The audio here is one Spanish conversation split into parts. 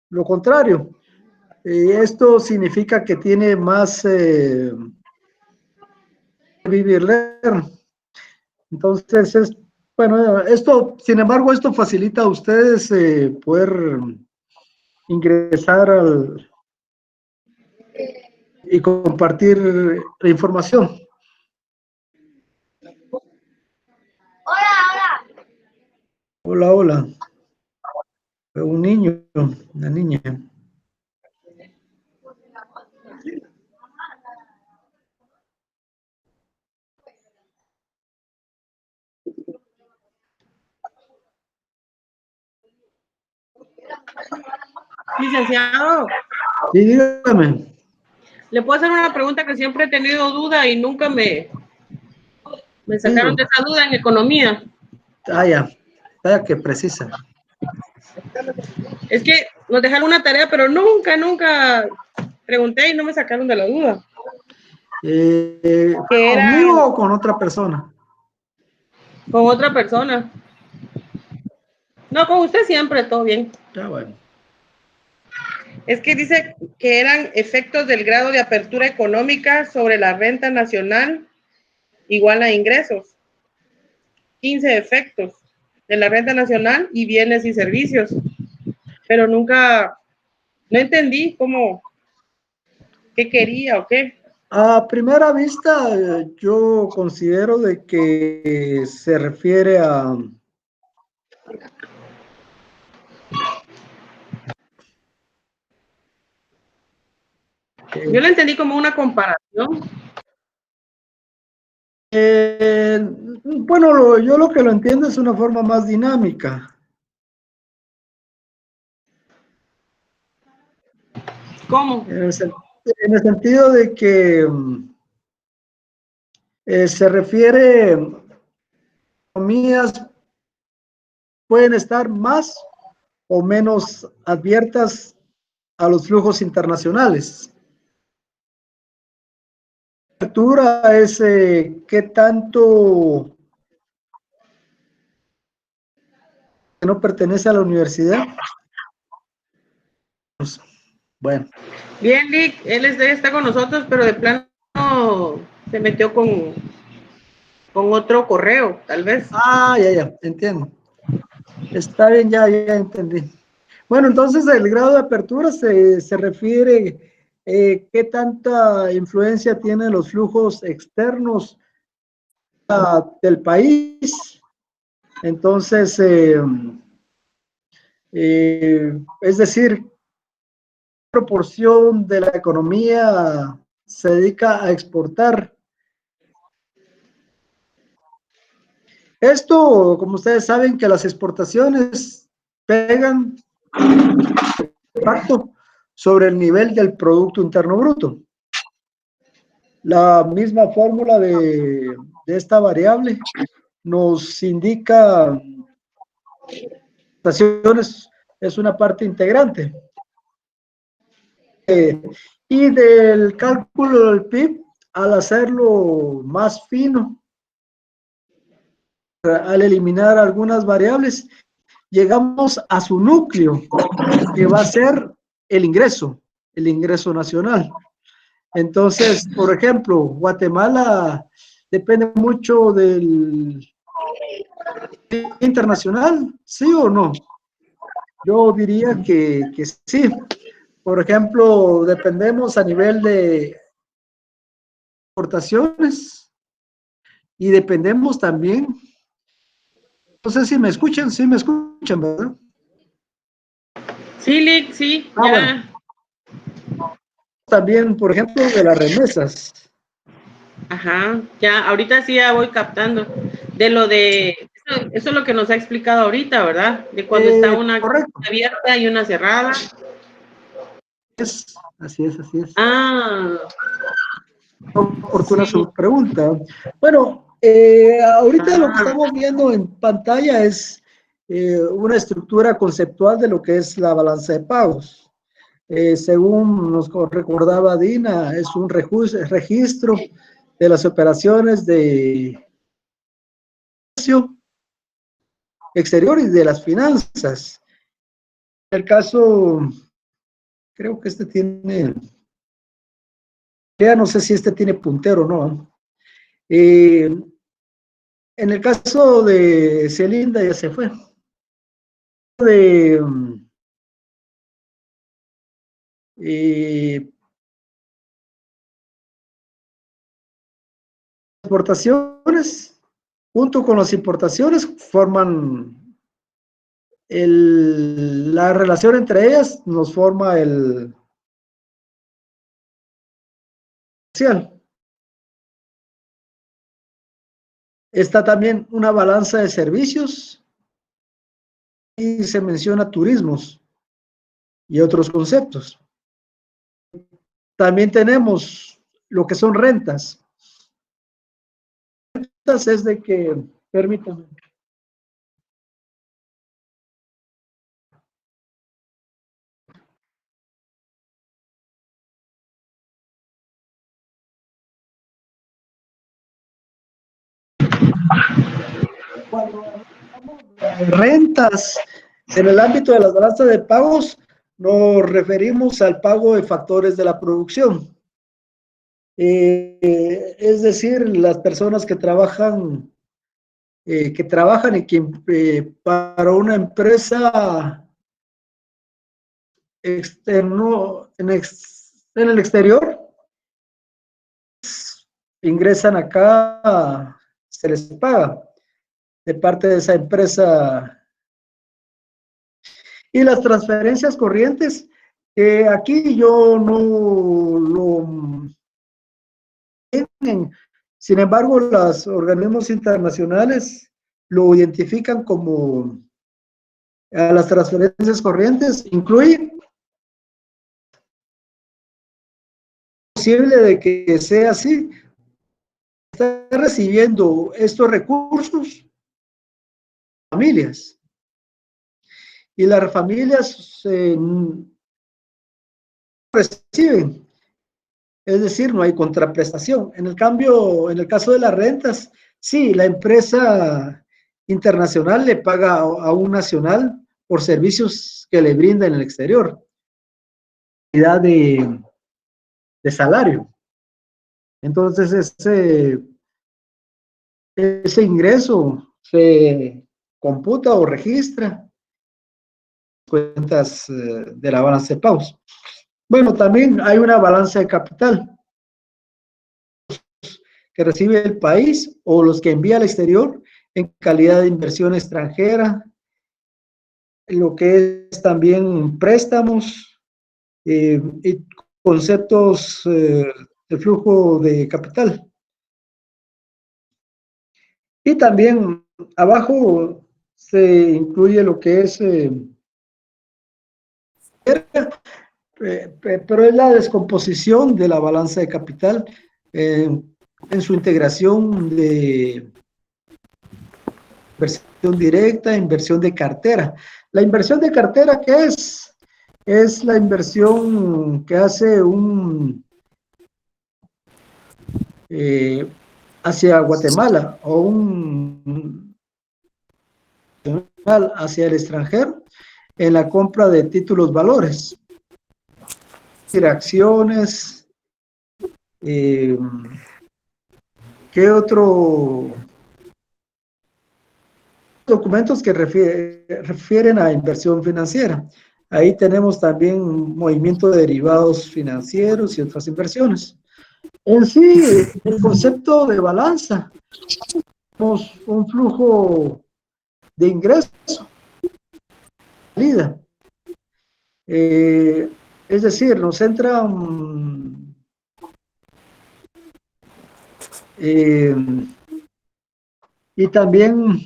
lo contrario. Esto significa que tiene más vivir learn. Entonces, bueno, esto, sin embargo, esto facilita a ustedes poder ingresar y compartir la información. Hola, hola. Un niño, una niña. Licenciado, Sí, dígame. le puedo hacer una pregunta que siempre he tenido duda y nunca me sacaron de esa duda en economía. Ya, vaya que precisa. Es que nos dejaron una tarea, pero nunca pregunté y no me sacaron de la duda. Que era ¿Conmigo o con otra persona? con otra persona. No, con usted siempre, todo bien. Ya, bueno. Es que dice que eran efectos del grado de apertura económica sobre la renta nacional igual a ingresos. 15 efectos de la renta nacional y bienes y servicios. Pero nunca, no entendí cómo, qué quería o qué. A primera vista, yo considero de que se refiere a Yo lo entendí como una comparación. bueno, yo lo que lo entiendo es una forma más dinámica. ¿Cómo? En el sentido de que se refiere, economías pueden estar más o menos abiertas a los flujos internacionales. La apertura es qué tanto que no pertenece a la universidad. Pues, bueno. Bien, Lick, él está con nosotros, pero de plano se metió con otro correo, tal vez. Ya, entiendo. Está bien, ya entendí. Bueno, entonces el grado de apertura se refiere qué tanta influencia tienen los flujos externos del país. Entonces, es decir, ¿qué proporción de la economía se dedica a exportar? Esto, como ustedes saben, que las exportaciones pegan impacto sobre el nivel del Producto Interno Bruto. La misma fórmula de esta variable nos indica exportaciones es una parte integrante. Y del cálculo del PIB, al hacerlo más fino, al eliminar algunas variables, llegamos a su núcleo, que va a ser el ingreso nacional. Entonces, por ejemplo, Guatemala depende mucho del internacional, ¿sí o no? Yo diría que sí. Por ejemplo, dependemos a nivel de exportaciones y dependemos también, no sé si me escuchan, sí me escuchan, ¿verdad? Sí, Lick, sí, Bueno, ya. también, por ejemplo, de las remesas. Ajá, ya, ahorita sí ya voy captando. De lo de, eso es lo que nos ha explicado ahorita, ¿verdad? De cuando está una Correcto, abierta y una cerrada. así es, así es. Ah, Oportuna sí. su pregunta. Bueno, ahorita lo que Ah, estamos viendo en pantalla es una estructura conceptual de lo que es la balanza de pagos. Según nos recordaba Dina, es un registro de las operaciones de exterior y de las finanzas. En el caso creo que este tiene, ya no sé si este tiene puntero o no. En el caso de Celinda ya se fue. De exportaciones, junto con las importaciones, forman la relación entre ellas, nos forma el social. Está también una balanza de servicios y se menciona turismos y otros conceptos. También tenemos lo que son rentas. Rentas es de que, permítanme. Cuando hablamos de rentas en el ámbito de las balanzas de pagos, nos referimos al pago de factores de la producción. Es decir, las personas que trabajan y que para una empresa externo, en el exterior, ingresan acá, se les paga de parte de esa empresa. Y las transferencias corrientes, aquí yo no lo tienen. Sin embargo, los organismos internacionales lo identifican como a las transferencias corrientes, incluye posible de que sea así, está recibiendo estos recursos familias y las familias reciben, es decir, no hay contraprestación. En el cambio, en el caso de las rentas, sí, la empresa internacional le paga a un nacional por servicios que le brinda en el exterior, de salario. Entonces, ese ingreso se computa o registra cuentas de la balanza de pagos. Bueno, también hay una balanza de capital que recibe el país o los que envía al exterior en calidad de inversión extranjera, lo que es también préstamos y conceptos de flujo de capital. Y también abajo se incluye lo que es, pero es la descomposición de la balanza de capital en su integración de inversión directa, inversión de cartera. La inversión de cartera, ¿qué es? Es la inversión que hace hacia Guatemala o hacia el extranjero en la compra de títulos valores, acciones, ¿qué otro? Documentos que refieren a inversión financiera. Ahí tenemos también movimiento de derivados financieros y otras inversiones. En sí, el concepto de balanza, tenemos un flujo de ingreso, salida. Es decir, nos entra y también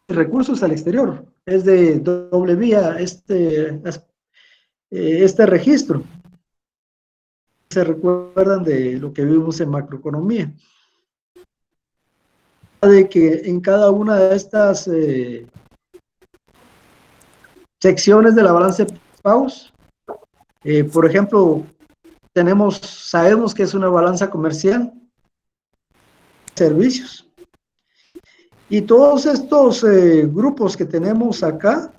recursos al exterior. Es de doble vía este registro. Se recuerdan de lo que vimos en macroeconomía. De que en cada una de estas secciones de la balanza de pagos, por ejemplo, sabemos que es una balanza comercial, servicios. Y todos estos grupos que tenemos acá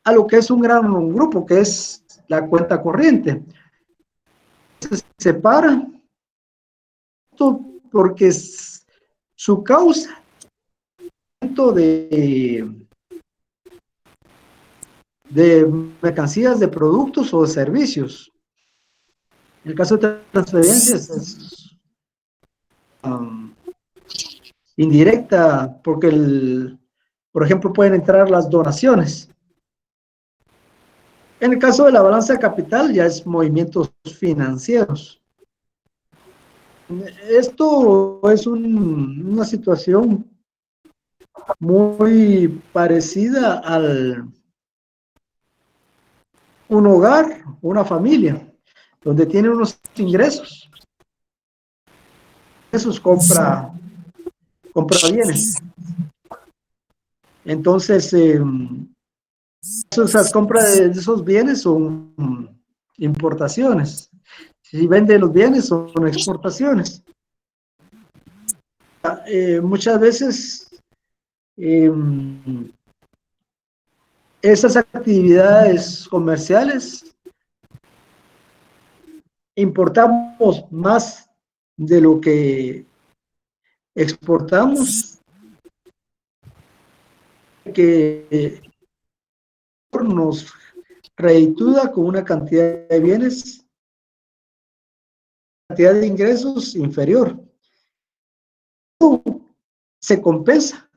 a lo que es un gran grupo, que es la cuenta corriente. Se separa porque su causa de mercancías, de productos o de servicios. En el caso de transferencias es indirecta, porque por ejemplo pueden entrar las donaciones. En el caso de la balanza de capital ya es movimientos financieros. Esto es una situación muy parecida al un hogar, una familia, donde tiene unos ingresos. Esos compra bienes. Entonces, esas compras de esos bienes son importaciones. Si vende los bienes son exportaciones. Muchas veces esas actividades comerciales importamos más de lo que exportamos, que nos reditúa con una cantidad de bienes, cantidad de ingresos inferior. Se compensa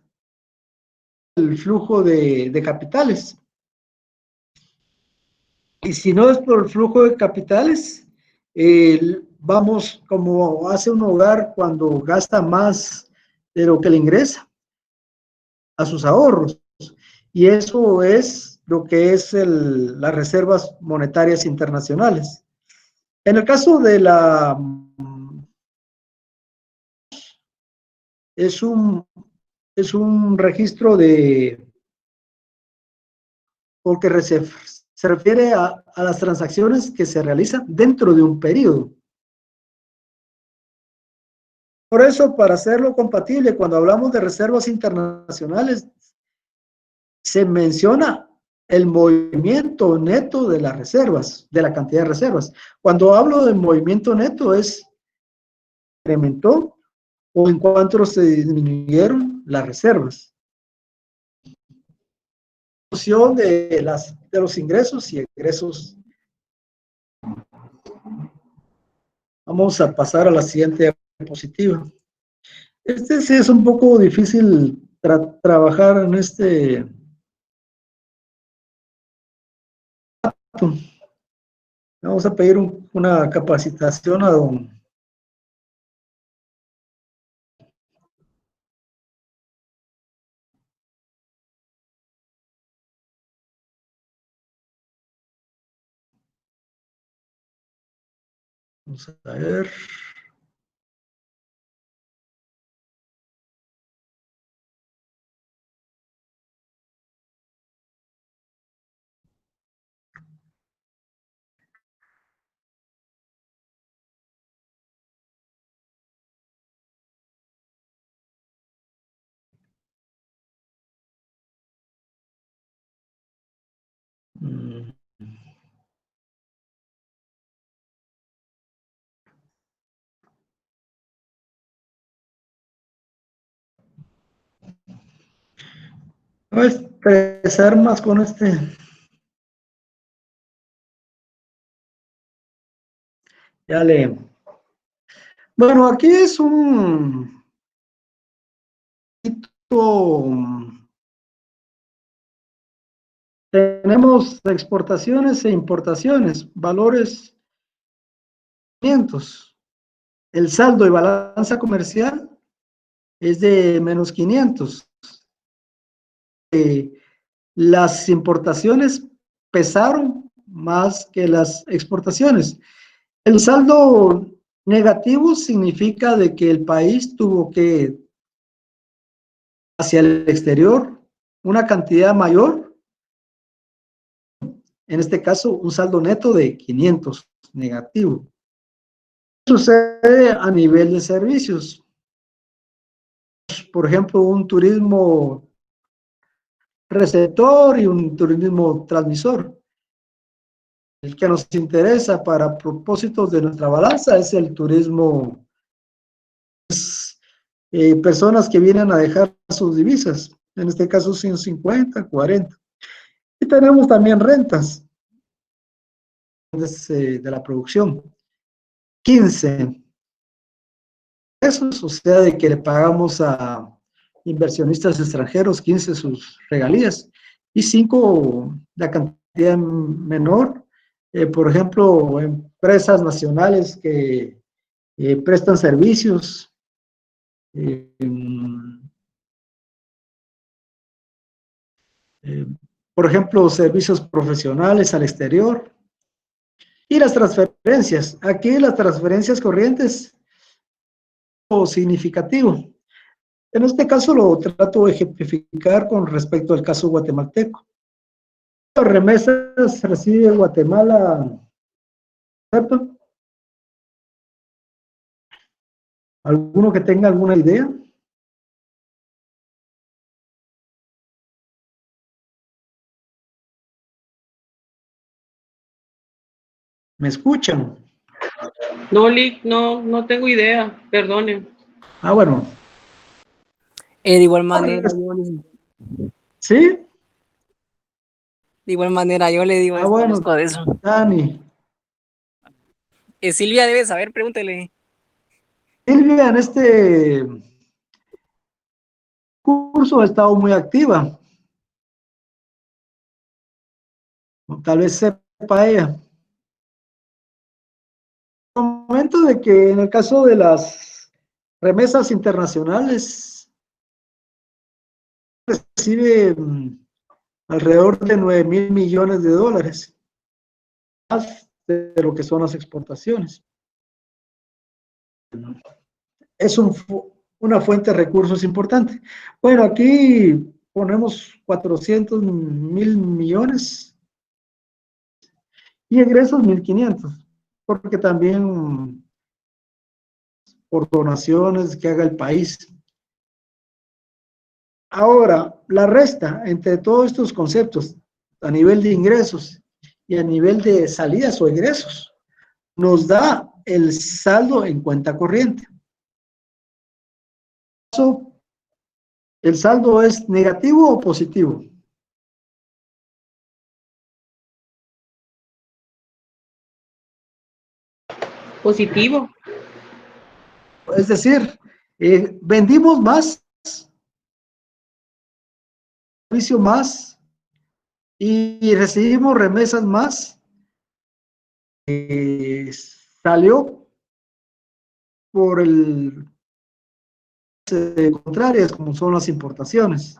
el flujo de capitales. Y si no es por el flujo de capitales, vamos como hace un hogar cuando gasta más de lo que le ingresa a sus ahorros. Y eso es lo que es las reservas monetarias internacionales. En el caso de es un registro porque se refiere a las transacciones que se realizan dentro de un periodo. Por eso, para hacerlo compatible, cuando hablamos de reservas internacionales, se menciona el movimiento neto de las reservas, de la cantidad de reservas. Cuando hablo de movimiento neto es incrementó o en cuánto se disminuyeron las reservas. Función de los ingresos y egresos. Vamos a pasar a la siguiente diapositiva. Sí es un poco difícil trabajar en este. Vamos a pedir una capacitación a don. Vamos a ver. Voy a expresar más con este. Ya le. Bueno, aquí es un. Tenemos exportaciones e importaciones, valores. El saldo de balanza comercial es de menos 500. Las importaciones pesaron más que las exportaciones. El saldo negativo significa de que el país tuvo que hacia el exterior una cantidad mayor, en este caso un saldo neto de 500 negativo. Sucede a nivel de servicios. por ejemplo, un turismo receptor y un turismo transmisor. El que nos interesa para propósitos de nuestra balanza es el turismo, personas que vienen a dejar sus divisas, en este caso 150, 40. Y tenemos también rentas de la producción. 15, o sea, de que le pagamos a inversionistas extranjeros 15 sus regalías. Y 5, la cantidad menor, por ejemplo, empresas nacionales que prestan servicios, eh, eh, por ejemplo, servicios profesionales al exterior. Y las transferencias. Aquí las transferencias corrientes, o significativo. En este caso lo trato de ejemplificar con respecto al caso guatemalteco. Las remesas recibe Guatemala, ¿cierto? ¿Alguno que tenga alguna idea? ¿Me escuchan? No, Lick, no, no tengo idea, perdone. Ah, bueno. De igual manera, ¿Sí? de igual manera yo le digo, Ah, bueno, desconozco de eso. Dani. Silvia debe saber, pregúntele. Silvia en este curso ha estado muy activa. Tal vez sepa ella. El momento de que en el caso de las remesas internacionales recibe alrededor de 9,000 millones de dólares, más de lo que son las exportaciones. Es una fuente de recursos importante. Bueno, aquí ponemos 400,000 millones y egresos 1,500, porque también por donaciones que haga el país. Ahora, la resta entre todos estos conceptos a nivel de ingresos y a nivel de salidas o egresos nos da el saldo en cuenta corriente. ¿El saldo es negativo o positivo? Positivo. Es decir, vendimos más, servicio más y recibimos remesas más. Salió por el contrarias, como son las importaciones.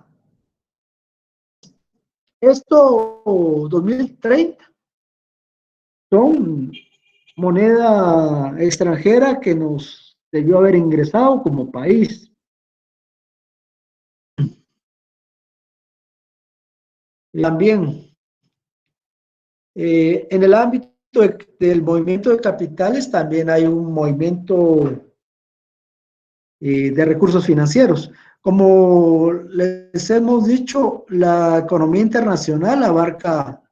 Esto 2030 son moneda extranjera que nos debió haber ingresado como país. También, en el ámbito del movimiento de capitales, también hay un movimiento de recursos financieros. Como les hemos dicho, la economía internacional abarca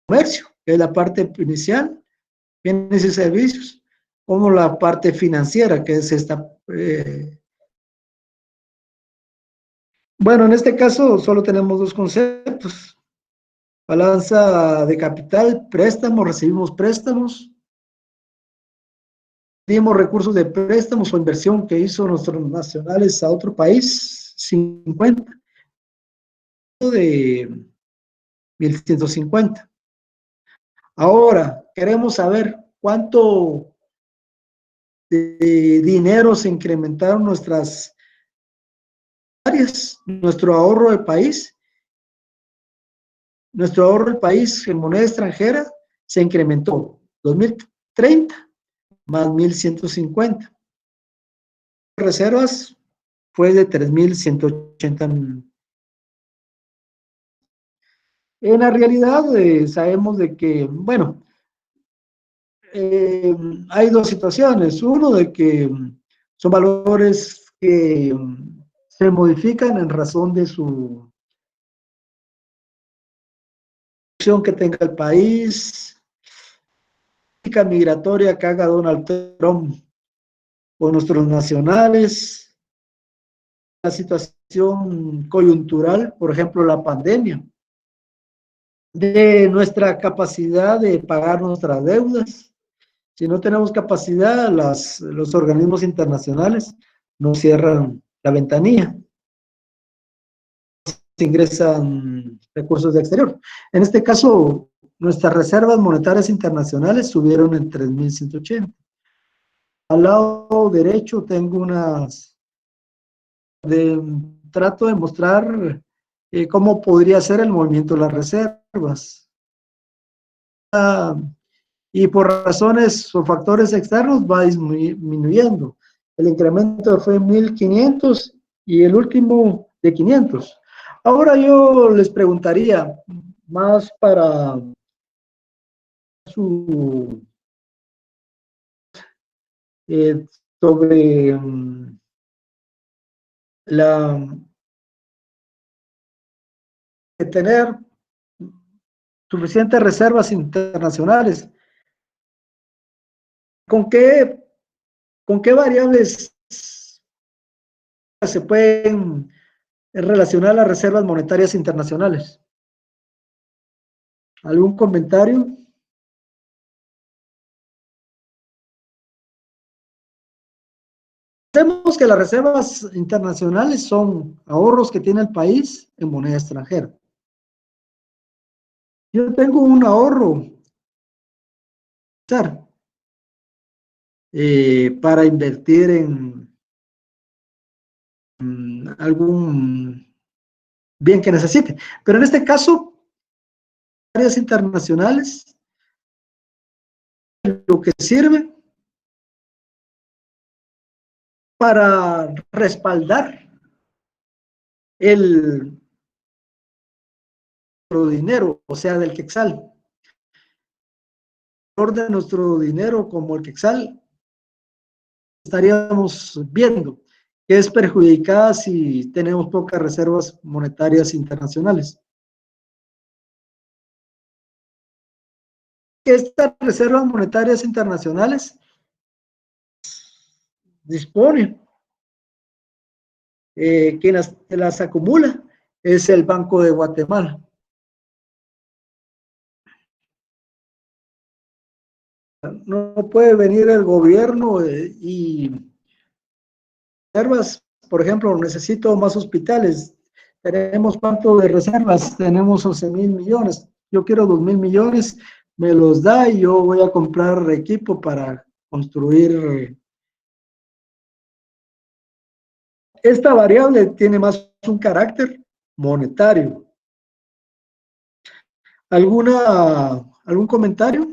comercio, que es la parte inicial, bienes y servicios, como la parte financiera, que es esta. Bueno, en este caso solo tenemos dos conceptos: balanza de capital, préstamos, recibimos préstamos, dimos recursos de préstamos o inversión que hizo nuestros nacionales a otro país, 50, de 1,150. Ahora, queremos saber cuánto de dinero se incrementaron nuestras áreas, nuestro ahorro del país. Nuestro ahorro del país en moneda extranjera se incrementó 2030 más 1,150. Reservas fue de 3,180. En la realidad, sabemos de que, bueno, hay dos situaciones. Uno, de que son valores que se modifican en razón de su que tenga el país, política migratoria que haga Donald Trump o nuestros nacionales, la situación coyuntural, por ejemplo, la pandemia, de nuestra capacidad de pagar nuestras deudas. Si no tenemos capacidad, los organismos internacionales nos cierran la ventanilla, se ingresan recursos de exterior. En este caso, nuestras reservas monetarias internacionales subieron en 3.180. Al lado derecho tengo trato de mostrar cómo podría ser el movimiento de las reservas. Y por razones o factores externos va disminuyendo. El incremento fue 1.500 y el último de 500. Ahora yo les preguntaría, más para su sobre tener suficientes reservas internacionales. ¿Con qué variables se pueden relacionar las reservas monetarias internacionales? ¿Algún comentario? Sabemos que las reservas internacionales son ahorros que tiene el país en moneda extranjera. Yo tengo un ahorro para invertir en algún bien que necesite. Pero en este caso, áreas internacionales, lo que sirve para respaldar el dinero, o sea, del quetzal. El valor de nuestro dinero como el quetzal, estaríamos viendo que es perjudicada si tenemos pocas reservas monetarias internacionales. Estas reservas monetarias internacionales dispone quien las acumula es el Banco de Guatemala. No puede venir el gobierno y reservas, por ejemplo, necesito más hospitales. ¿Tenemos cuánto de reservas? Tenemos 11.000 millones. Yo quiero 2.000 millones, me los da y yo voy a comprar equipo para construir. Esta variable tiene más un carácter monetario. ¿Algún comentario?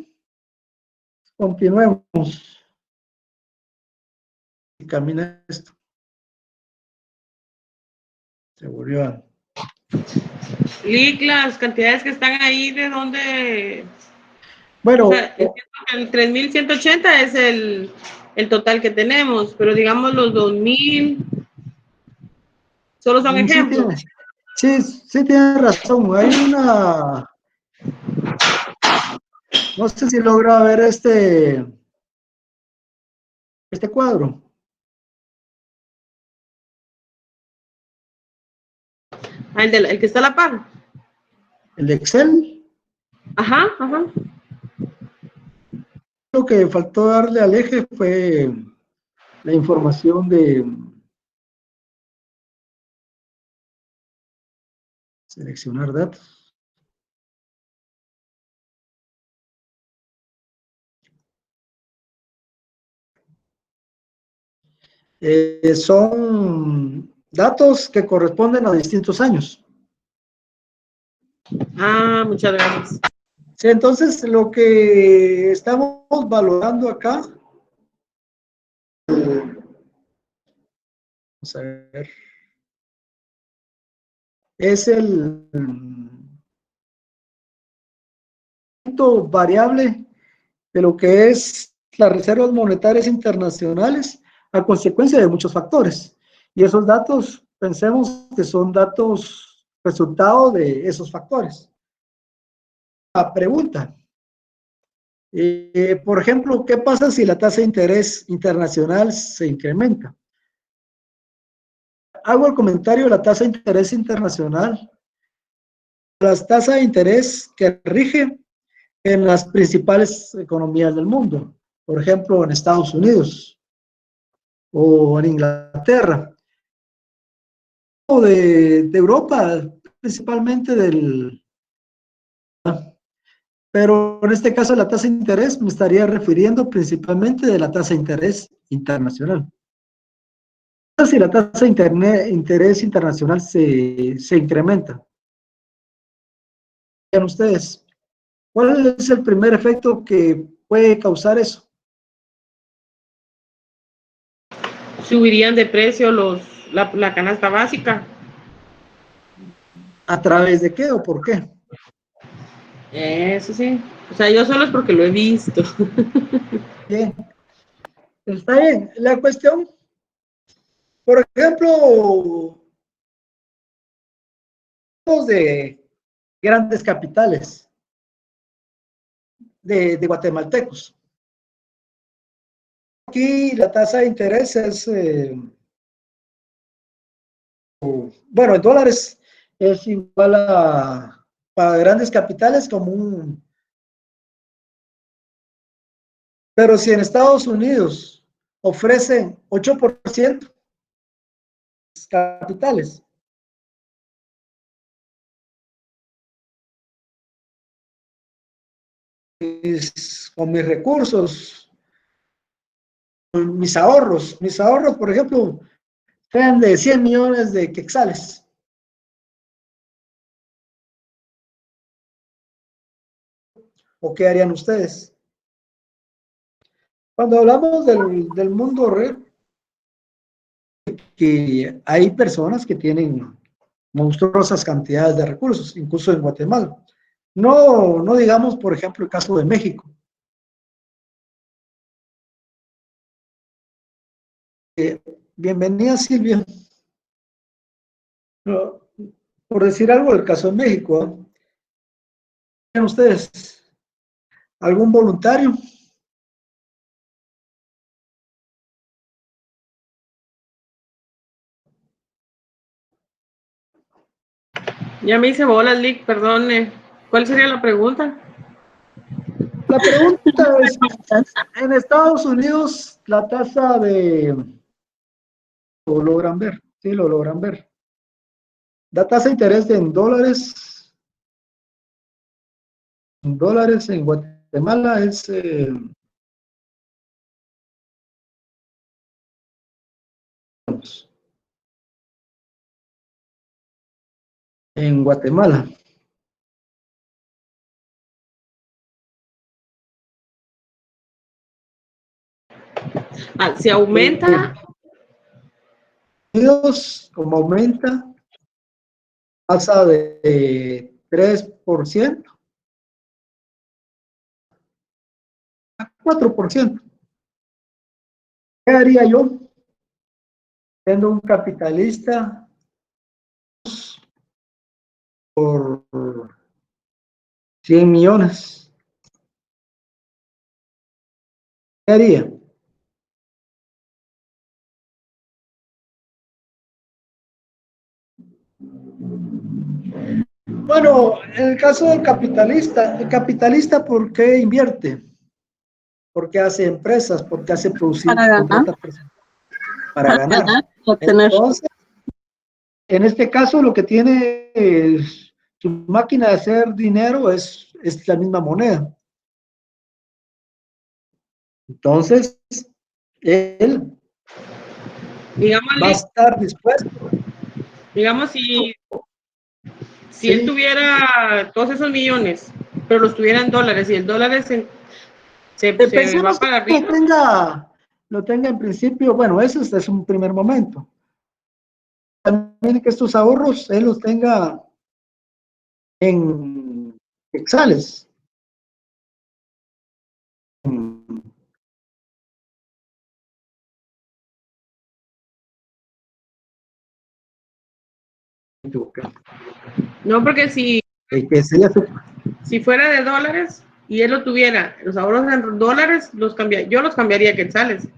Continuemos. Y camina esto. Se volvió a... Lick, las cantidades que están ahí, ¿de dónde? Bueno, o sea, el 3.180 es el total que tenemos, pero digamos los 2.000 solo son ejemplos. Sí tiene razón. Hay una... No sé si logra ver este cuadro. El que está a la par. El de Excel. Ajá. Lo que faltó darle al eje fue la información de seleccionar datos. Son datos que corresponden a distintos años. Muchas gracias. Sí, entonces lo que estamos valorando acá, vamos a ver, es el variable de lo que es las reservas monetarias internacionales a consecuencia de muchos factores. Y esos datos pensemos que son datos resultado de esos factores. La pregunta, por ejemplo, ¿qué pasa si la tasa de interés internacional se incrementa? Hago el comentario de la tasa de interés internacional. Las tasas de interés que rigen en las principales economías del mundo, por ejemplo, en Estados Unidos o en Inglaterra, o de Europa, principalmente pero en este caso la tasa de interés me estaría refiriendo principalmente de la tasa de interés internacional. Si la tasa de interés internacional se incrementa, vean ustedes, ¿cuál es el primer efecto que puede causar eso? Subirían de precio la canasta básica. ¿A través de qué o por qué? Eso sí. O sea, yo solo es porque lo he visto. Bien, está bien. La cuestión, por ejemplo, de grandes capitales de guatemaltecos. Aquí la tasa de interés es, bueno, en dólares es igual a, para grandes capitales como un, pero si en Estados Unidos ofrecen 8% capitales, con mis recursos, con mis ahorros, por ejemplo, sean de 100 millones de quetzales. ¿O qué harían ustedes? Cuando hablamos del mundo real, que hay personas que tienen monstruosas cantidades de recursos, incluso en Guatemala. No digamos, por ejemplo, el caso de México. Bienvenida, Silvia. No, por decir algo del caso de México, ¿tienen ustedes algún voluntario? Ya me hice bolas, Lick, perdone. ¿Cuál sería la pregunta? La pregunta es, en Estados Unidos la tasa de, lo logran ver, sí, lo logran ver. La tasa de interés en dólares en Guatemala es en Guatemala. Ah, si aumenta, Unidos, como aumenta, tasa de 3% a 4%. ¿Qué haría yo siendo un capitalista por 100 millones? ¿Qué haría? Bueno, en el caso del capitalista, el capitalista, ¿por qué invierte? ¿Por qué hace empresas? ¿Por qué hace producir? Para ganar, Contrata personas para ganar. obtener. Entonces, en este caso, lo que tiene su máquina de hacer dinero es la misma moneda. Entonces, él digamos, va a Lick, estar dispuesto, digamos si él ¿sí? tuviera todos esos millones, pero los tuviera en dólares y el dólar se va Pensemos que para arriba. lo tenga en principio, bueno, eso es un primer momento. También que estos ahorros él los tenga en quetzales. equivoqué. No, porque si Que sería fuera de dólares y él lo tuviera, los ahorros en dólares, yo los cambiaría a quetzales.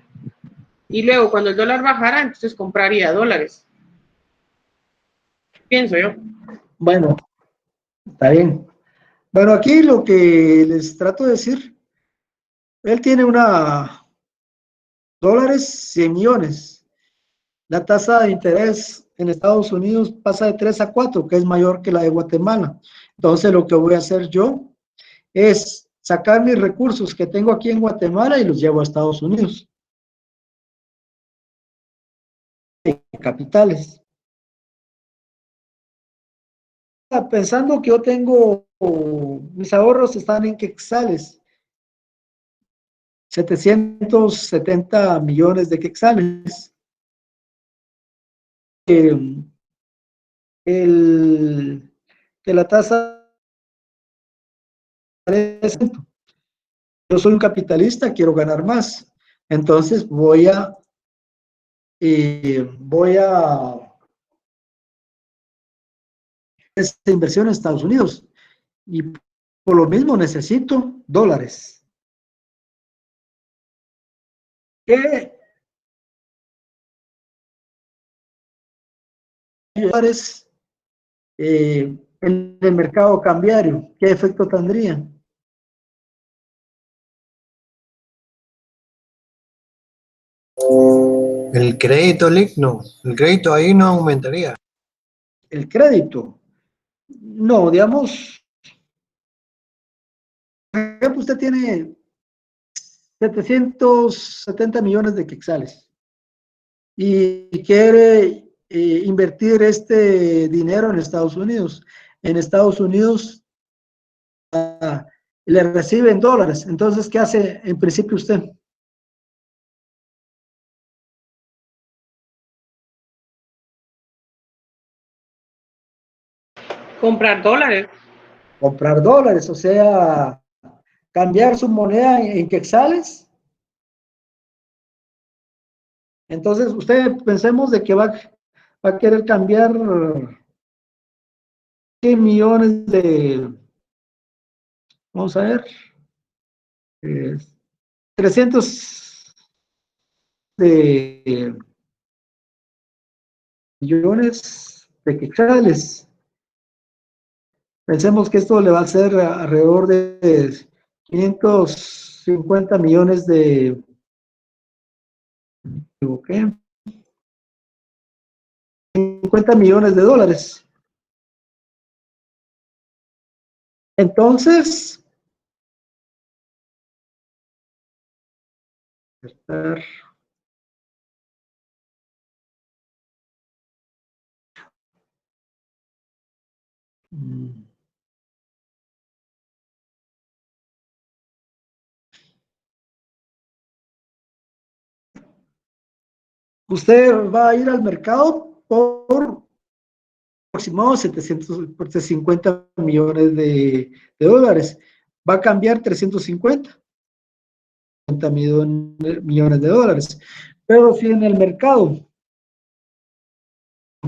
Y luego, cuando el dólar bajara, entonces compraría dólares. Pienso yo. bueno, está bien. Bueno, aquí lo que les trato de decir, él tiene dólares, 100 millones. La tasa de interés en Estados Unidos pasa de 3 a 4, que es mayor que la de Guatemala. Entonces, lo que voy a hacer yo es sacar mis recursos que tengo aquí en Guatemala y los llevo a Estados Unidos. Capitales. Pensando que yo tengo, mis ahorros están en quetzales, 770 millones de quetzales. Que la tasa es, yo soy un capitalista, quiero ganar más. Entonces voy a esta inversión en Estados Unidos y por lo mismo necesito dólares. ¿Qué dólares en el mercado cambiario? ¿Qué efecto tendría? El crédito, Lick, no. El crédito ahí no aumentaría. El crédito. No, digamos, por ejemplo, usted tiene 770 millones de quetzales y quiere invertir este dinero en Estados Unidos. En Estados Unidos le reciben dólares. Entonces, ¿qué hace en principio usted? Comprar dólares. Comprar dólares, o sea, cambiar su moneda en quetzales. Entonces, usted pensemos de que va a querer cambiar ¿qué millones vamos a ver, 300 de millones de quetzales? Pensemos que esto le va a hacer alrededor de 550 millones ¿qué? 50 millones de dólares. Entonces, usted va a ir al mercado por aproximadamente 750 millones de dólares. Va a cambiar 350 millones de dólares. Pero si en el mercado,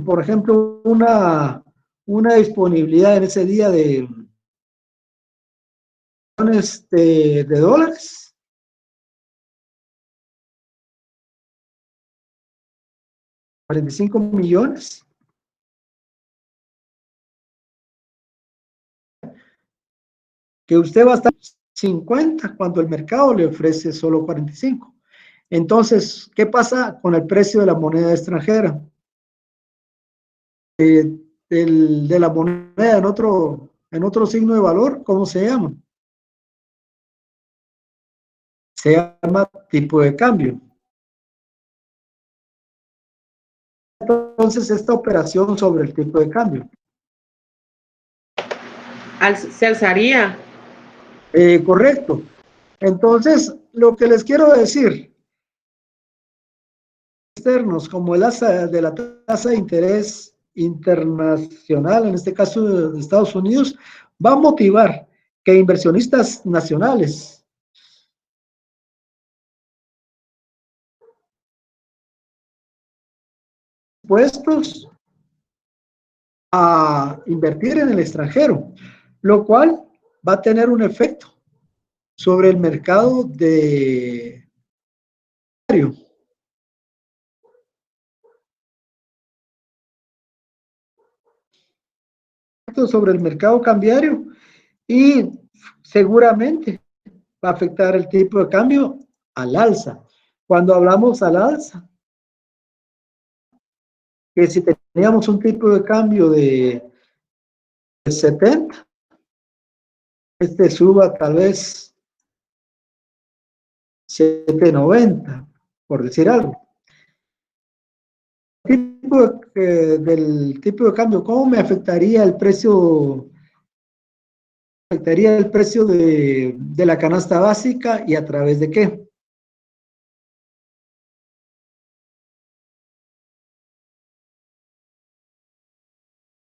por ejemplo, una disponibilidad en ese día de millones de dólares, 45 millones, que usted va a estar 50 cuando el mercado le ofrece solo 45. Entonces, ¿qué pasa con el precio de la moneda extranjera? De la moneda en otro signo de valor, ¿cómo se llama? Se llama tipo de cambio. Entonces, esta operación sobre el tipo de cambio. Se alzaría. Correcto. Entonces, lo que les quiero decir, externos, como el asa de la tasa de interés internacional, en este caso de Estados Unidos, va a motivar que inversionistas nacionales puestos a invertir en el extranjero, lo cual va a tener un efecto sobre el mercado de sobre el mercado cambiario y seguramente va a afectar el tipo de cambio al alza. Cuando hablamos al alza, que si teníamos un tipo de cambio de 70, este suba tal vez 7.90, por decir algo. Del tipo de cambio, ¿cómo me afectaría el precio? Afectaría el precio de la canasta básica y a través de qué.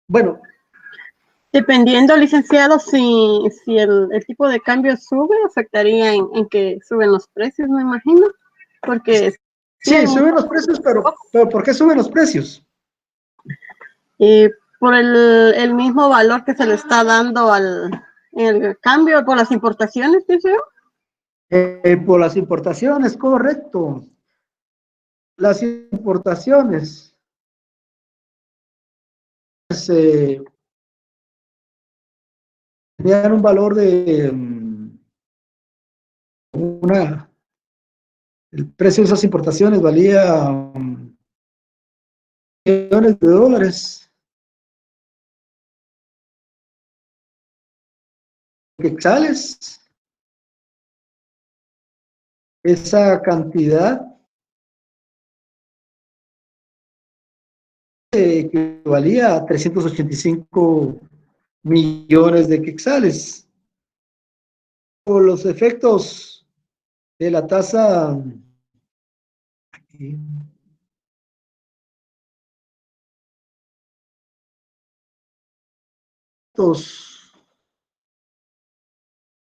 Bueno, Dependiendo, licenciado, si el tipo de cambio sube, afectaría en que suben los precios, me imagino. Porque sí, suben los precios, pero ¿por qué suben los precios? por el mismo valor que se le está dando el cambio, por las importaciones, dice yo. Por las importaciones, correcto. Las importaciones tenían un valor de el precio de esas importaciones valía millones de dólares. Quetzales, esa cantidad equivalía a 385 millones de quetzales. Por los efectos de la tasa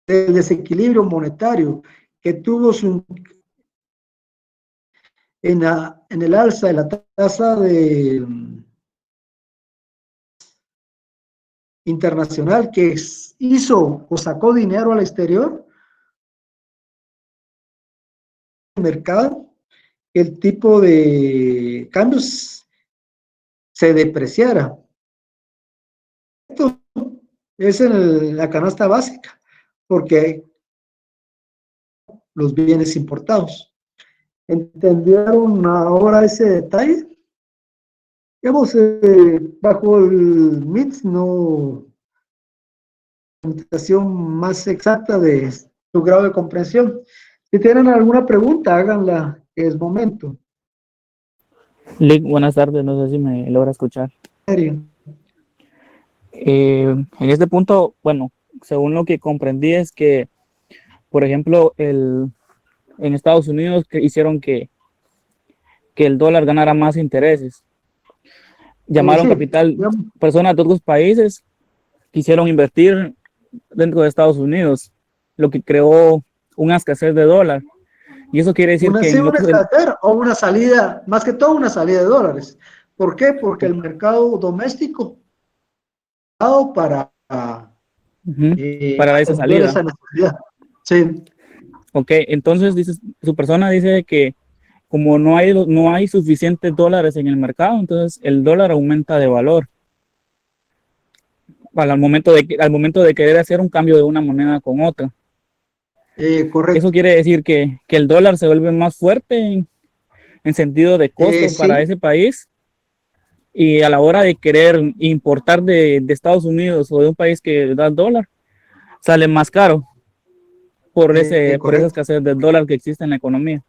del desequilibrio monetario que tuvo en el alza de la tasa internacional que hizo o sacó dinero al exterior, el mercado, el tipo de cambios se depreciara. Esto es en la canasta básica, porque los bienes importados. ¿Entendieron ahora ese detalle? Digamos, bajo el MITS no presentación más exacta de su grado de comprensión. Si tienen alguna pregunta, háganla, es momento. Lick, buenas tardes, no sé si me logra escuchar. En este punto, bueno, según lo que comprendí es que, por ejemplo, en Estados Unidos hicieron que el dólar ganara más intereses. Llamaron capital, personas de otros países quisieron invertir dentro de Estados Unidos, lo que creó una escasez de dólar. Y eso quiere decir que... una escasez o una salida, más que todo una salida de dólares. ¿Por qué? Porque el mercado doméstico para esa salida. Esa necesidad. Sí. Ok, entonces su persona dice que como no hay suficientes dólares en el mercado, entonces el dólar aumenta de valor al momento de querer hacer un cambio de una moneda con otra. Correcto. Eso quiere decir que el dólar se vuelve más fuerte en sentido de costo para ese país, y a la hora de querer importar de Estados Unidos o de un país que da dólar, sale más caro por esa escasez del dólar que existe en la economía.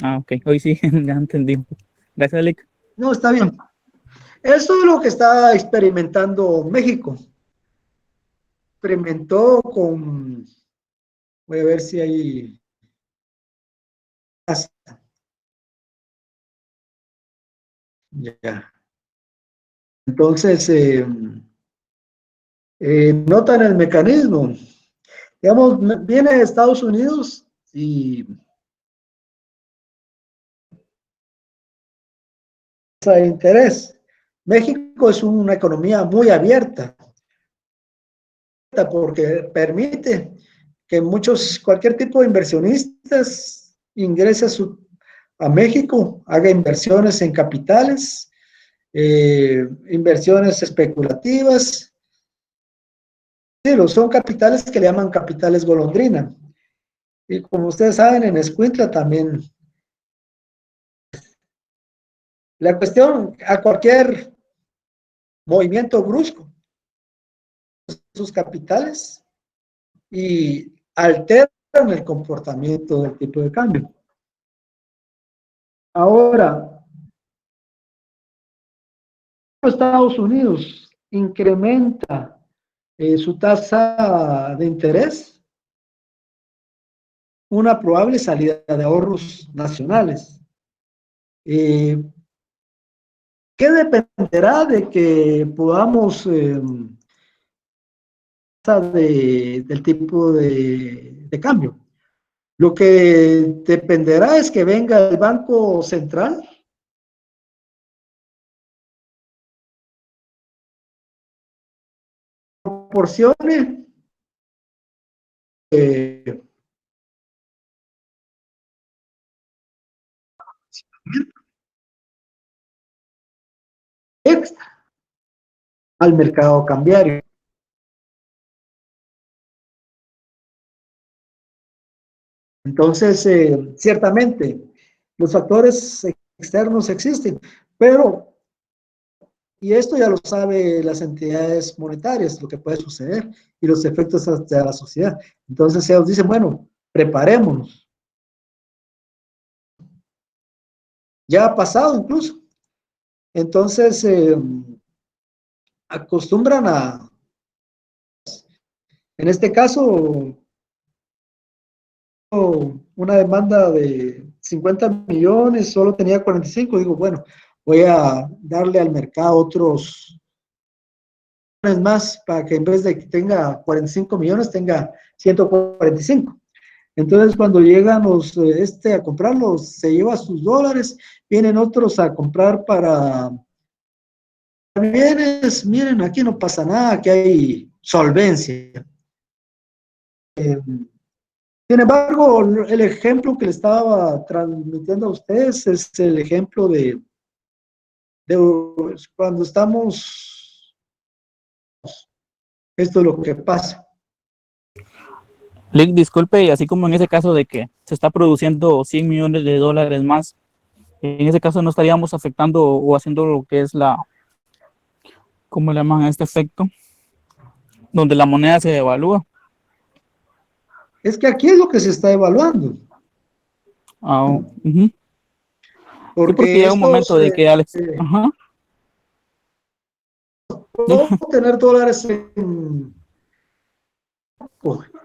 Ah, ok, hoy sí, ya entendí. Gracias, Lick. No, está bien. Eso es lo que está experimentando México. Experimentó con, voy a ver si hay, ya. Entonces, notan el mecanismo. Digamos, viene de Estados Unidos y de interés. México es una economía muy abierta porque permite que cualquier tipo de inversionistas ingrese a México, haga inversiones en capitales, inversiones especulativas. Sí, son capitales que le llaman capitales golondrina. Y como ustedes saben, en Escuintla también. La cuestión, a cualquier movimiento brusco, sus capitales y alteran el comportamiento del tipo de cambio. Ahora, Estados Unidos incrementa su tasa de interés, una probable salida de ahorros nacionales. ¿Qué dependerá de que podamos del tipo de cambio? Lo que dependerá es que venga el Banco Central proporcione extra al mercado cambiario. Entonces, ciertamente, los factores externos existen, pero, y esto ya lo saben las entidades monetarias, lo que puede suceder y los efectos hacia la sociedad. Entonces, ellos dicen, bueno, preparémonos. Ya ha pasado incluso. Entonces, acostumbran en este caso, una demanda de 50 millones, solo tenía 45, digo, bueno, voy a darle al mercado otros más para que en vez de que tenga 45 millones, tenga 145. Entonces, cuando llegan los, a comprarlos, se lleva sus dólares, vienen otros a comprar para bienes, miren, aquí no pasa nada, aquí hay solvencia. Sin embargo, el ejemplo que le estaba transmitiendo a ustedes es el ejemplo de cuando estamos, esto es lo que pasa. Lick, disculpe, y así como en ese caso de que se está produciendo 100 millones de dólares más, en ese caso no estaríamos afectando o haciendo lo que es ¿cómo le llaman a este efecto? Donde la moneda se devalúa. Es que aquí es lo que se está evaluando. Sí, porque Porque llega un momento estos, de que Alex, ajá, puedo tener dólares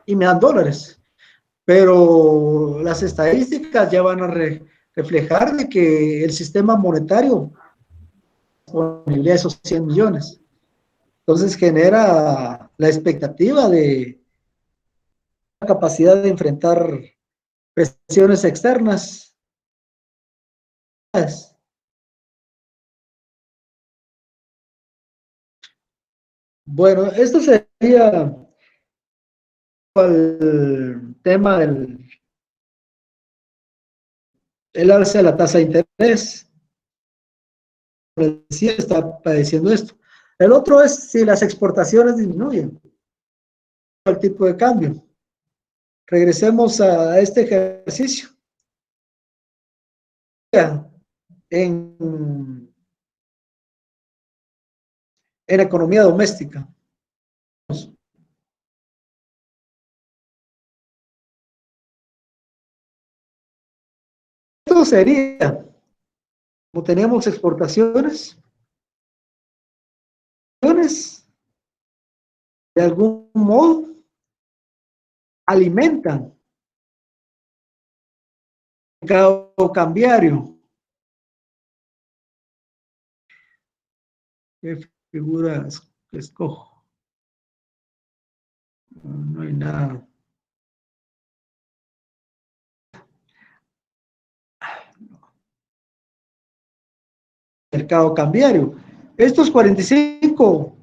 y me dan dólares, pero las estadísticas ya van a reflejar de que el sistema monetario disponibilidad de esos 100 millones. Entonces genera la expectativa de la capacidad de enfrentar presiones externas. Bueno, esto sería el tema el alza de la tasa de interés. Decía, está padeciendo esto. El otro es si las exportaciones disminuyen, el tipo de cambio. Regresemos a este ejercicio. En economía doméstica. Esto sería, como teníamos exportaciones, de algún modo alimentan el mercado cambiario. ¿Qué figuras escojo? No hay nada. Mercado cambiario. Estos 45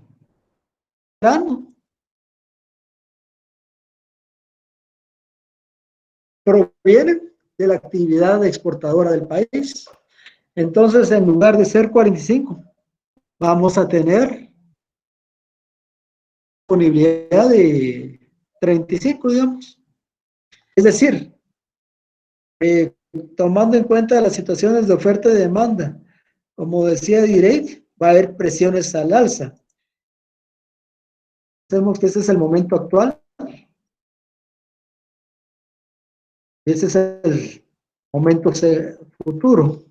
provienen de la actividad exportadora del país. Entonces, en lugar de ser 45, vamos a tener disponibilidad de 35, digamos. Es decir, tomando en cuenta las situaciones de oferta y demanda, como decía Direct, va a haber presiones al alza. Sabemos que ese es el momento actual. Ese es el momento futuro.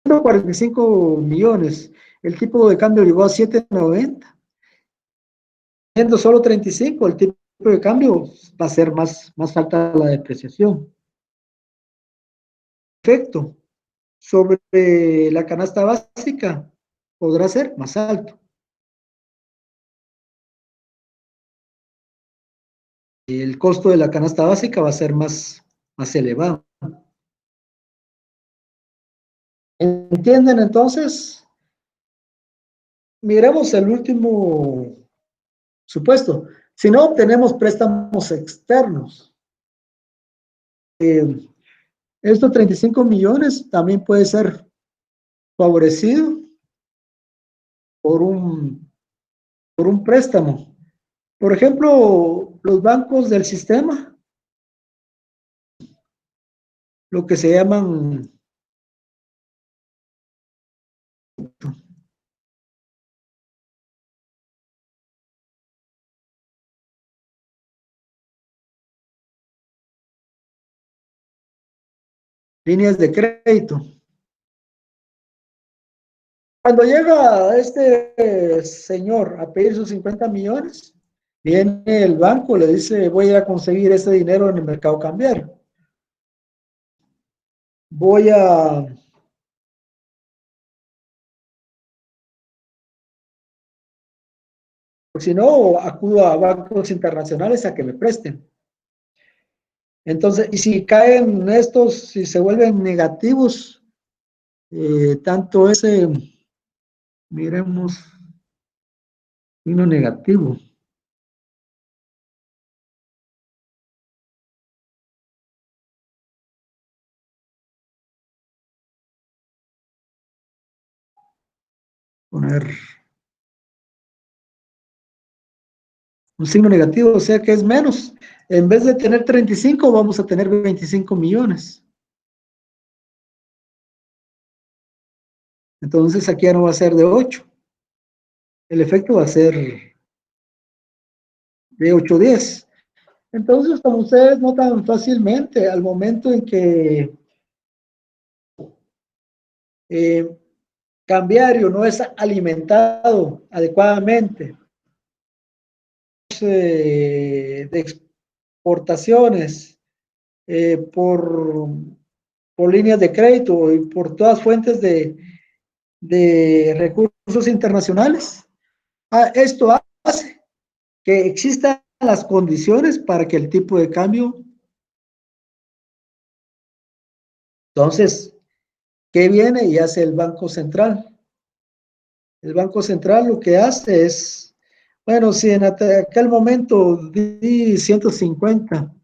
45 millones. El tipo de cambio llegó a 7.90. Siendo solo 35, el tipo de cambio va a ser más alta la depreciación. Efecto sobre la canasta básica podrá ser más alto. El costo de la canasta básica va a ser más elevado. ¿Entienden entonces? Miremos el último supuesto. Si no obtenemos préstamos externos, estos 35 millones también puede ser favorecido por un préstamo. Por ejemplo, los bancos del sistema, lo que se llaman líneas de crédito. Cuando llega este señor a pedir sus 50 millones, viene el banco, le dice, voy a ir a conseguir ese dinero en el mercado cambiario. Voy a si no, acudo a bancos internacionales a que me presten. Entonces, y si caen estos, si se vuelven negativos, tanto ese, miremos, uno negativo. Poner un signo negativo, o sea que es menos. En vez de tener 35, vamos a tener 25 millones. Entonces aquí ya no va a ser de 8. El efecto va a ser de 8-10. Entonces, como ustedes notan fácilmente, al momento en que cambiario no es alimentado adecuadamente de exportaciones por líneas de crédito y por todas fuentes de recursos internacionales, esto hace que existan las condiciones para que el tipo de cambio. Entonces, ¿qué viene y hace el Banco Central? El Banco Central lo que hace es, bueno, si en aquel momento di 150,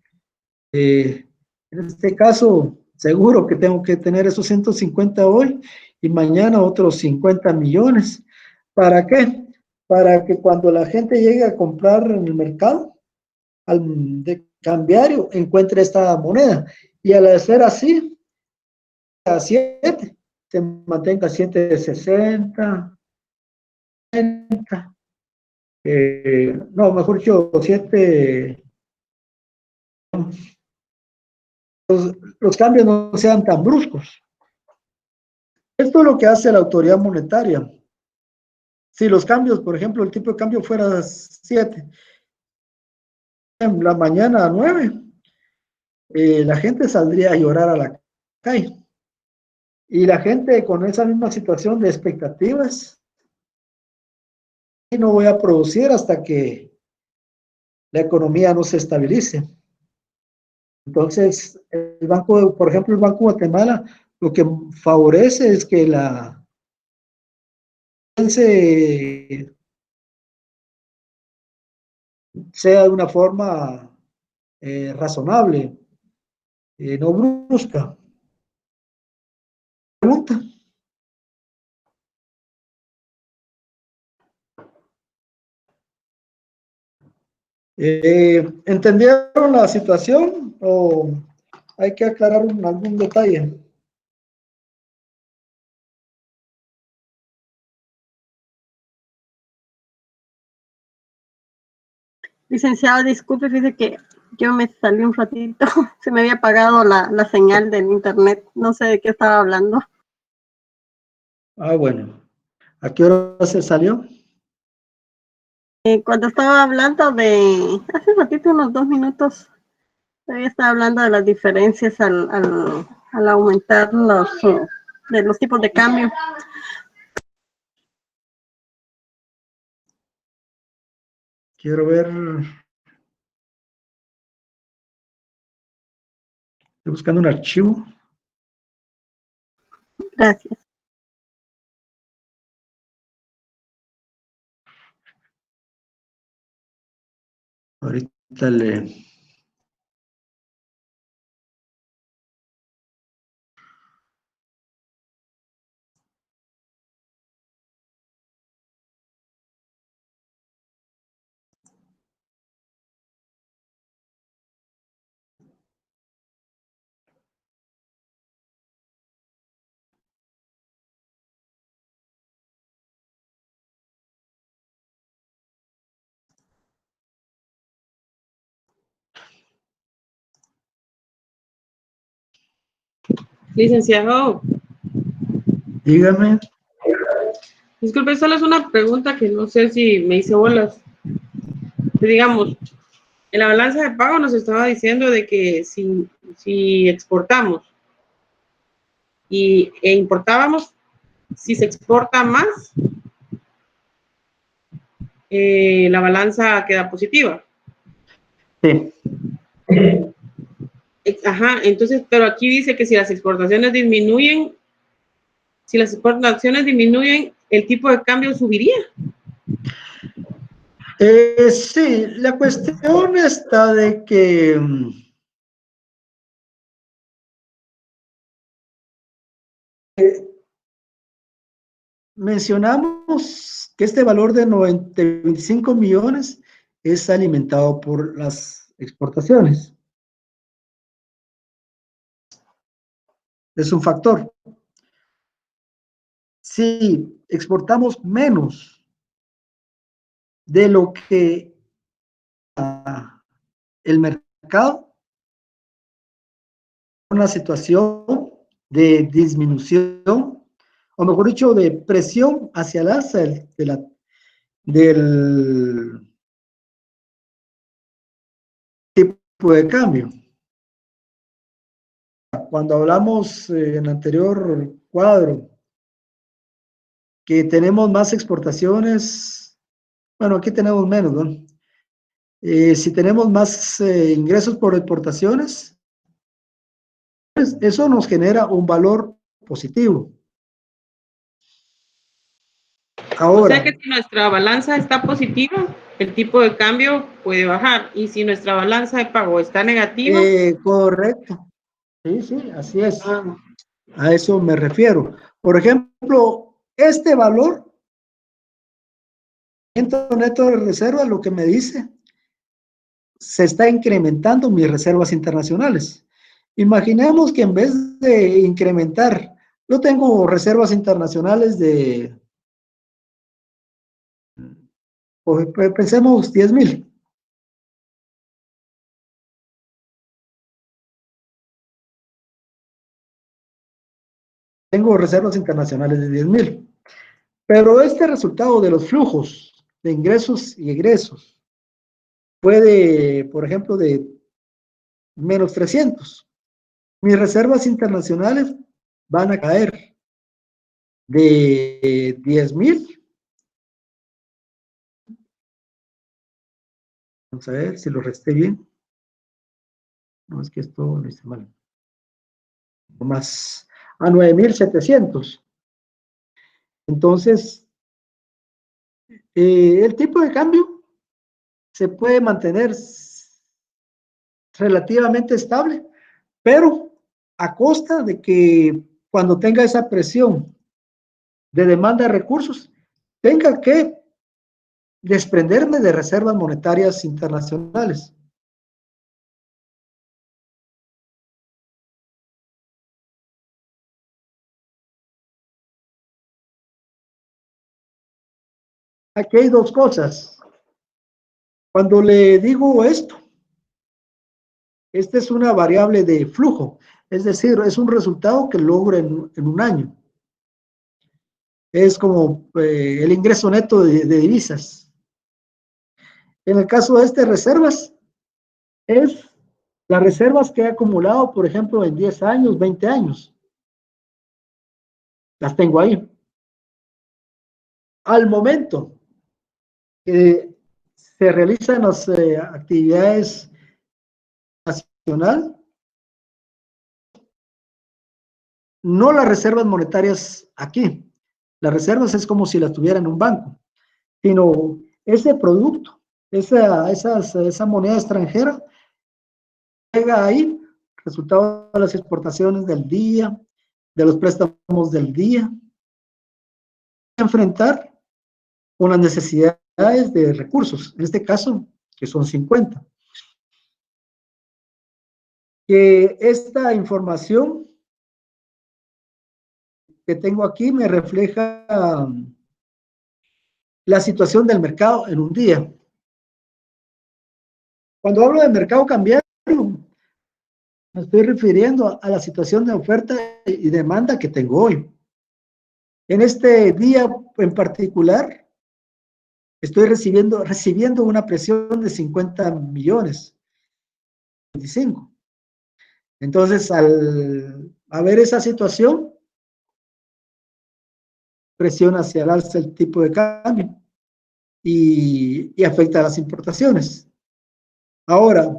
en este caso, seguro que tengo que tener esos 150 hoy y mañana otros 50 millones. ¿Para qué? Para que cuando la gente llegue a comprar en el mercado, al de cambiario, encuentre esta moneda. Y al hacer así, a 7, se mantenga 7.60, no, mejor dicho, 7, los cambios no sean tan bruscos. Esto es lo que hace la autoridad monetaria. Si los cambios, por ejemplo, el tipo de cambio fuera 7, en la mañana a 9, la gente saldría a llorar a la calle. Y la gente con esa misma situación de expectativas, y no voy a producir hasta que la economía no se estabilice. Entonces, el banco, por ejemplo, el Banco de Guatemala lo que favorece es que la sea de una forma razonable, no brusca. Pregunta. ¿Entendieron la situación o hay que aclarar algún detalle? Licenciado, disculpe, fíjese que yo me salí un ratito, se me había apagado la señal del internet, no sé de qué estaba hablando. Ah, bueno. ¿A qué hora se salió? Cuando estaba hablando hace un ratito, unos 2 minutos, todavía estaba hablando de las diferencias al aumentar de los tipos de cambio. Quiero ver. Estoy buscando un archivo. Gracias. Ahorita le... Licenciado, Dígame. disculpe, solo es una pregunta que no sé si me hice bolas. Digamos, en la balanza de pago nos estaba diciendo de que si exportamos e importábamos, si se exporta más, la balanza queda positiva. Sí. Ajá, entonces, pero aquí dice que si las exportaciones disminuyen, el tipo de cambio subiría. Sí, la cuestión está de que mencionamos que este valor de 25 millones es alimentado por las exportaciones. Es un factor. Si exportamos menos de lo que el mercado, una situación de disminución, o mejor dicho, de presión hacia el alza del tipo de cambio. Cuando hablamos en el anterior cuadro que tenemos más exportaciones, bueno, aquí tenemos menos, ¿no? Si tenemos más ingresos por exportaciones, pues eso nos genera un valor positivo. Ahora, O sea que si nuestra balanza está positiva, el tipo de cambio puede bajar. Y si nuestra balanza de pago está negativa, correcto. Sí, sí, así es. A eso me refiero. Por ejemplo, este valor neto de reserva, lo que me dice, se está incrementando mis reservas internacionales. Imaginemos que en vez de incrementar, yo tengo reservas internacionales de, pues, pensemos 10,000. Tengo reservas internacionales de 10,000. Pero este resultado de los flujos de ingresos y egresos puede, por ejemplo, de menos 300. Mis reservas internacionales van a caer de 10,000. Vamos a ver si lo resté bien. No, es que esto lo hice mal. Más a 9.700. Entonces, el tipo de cambio se puede mantener relativamente estable, pero a costa de que cuando tenga esa presión de demanda de recursos, tenga que desprenderme de reservas monetarias internacionales. Aquí hay dos cosas. Cuando le digo esto, esta es una variable de flujo, es decir, es un resultado que logro en un año. Es como el ingreso neto de divisas. En el caso de este reservas, es las reservas que he acumulado, por ejemplo, en 10 años, 20 años. Las tengo ahí. Al momento que se realizan las actividades nacional, no las reservas monetarias aquí. Las reservas es como si las tuviera en un banco, sino ese producto, esa moneda extranjera, llega ahí, resultado de las exportaciones del día, de los préstamos del día, enfrentar con las necesidades de recursos, en este caso, que son 50. Que esta información que tengo aquí me refleja la situación del mercado en un día. Cuando hablo de mercado cambiario, me estoy refiriendo a la situación de oferta y demanda que tengo hoy. En este día en particular, estoy recibiendo una presión de 50 millones, 25. Entonces, al haber esa situación, presiona hacia el alza el tipo de cambio y afecta a las importaciones. Ahora,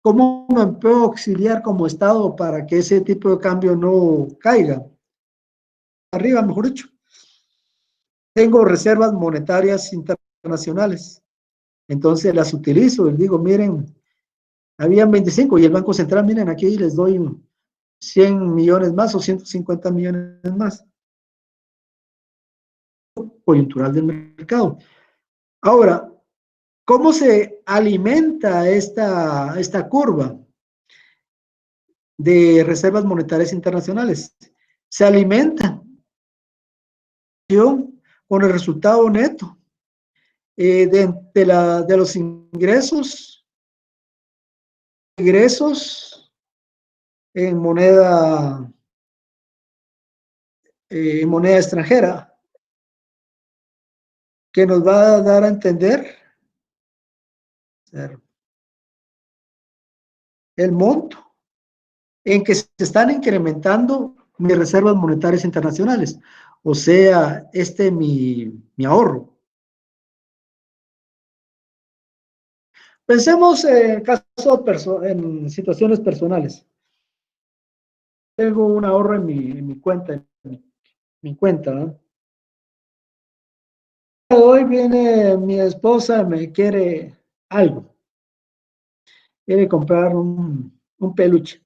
¿cómo me puedo auxiliar como Estado para que ese tipo de cambio no caiga? Arriba, mejor dicho. Tengo reservas monetarias internacionales. Entonces las utilizo y digo, miren, habían 25 y el Banco Central, miren, aquí les doy 100 millones más o 150 millones más. Coyuntural del mercado. Ahora, ¿cómo se alimenta esta curva de reservas monetarias internacionales? Se alimenta con el resultado neto de los ingresos en moneda extranjera, que nos va a dar a entender el monto en que se están incrementando mis reservas monetarias internacionales, o sea, mi ahorro. Pensemos en situaciones personales. Tengo un ahorro en mi cuenta, mi cuenta, ¿no? Hoy viene mi esposa, me quiere algo. Quiere comprar un peluche.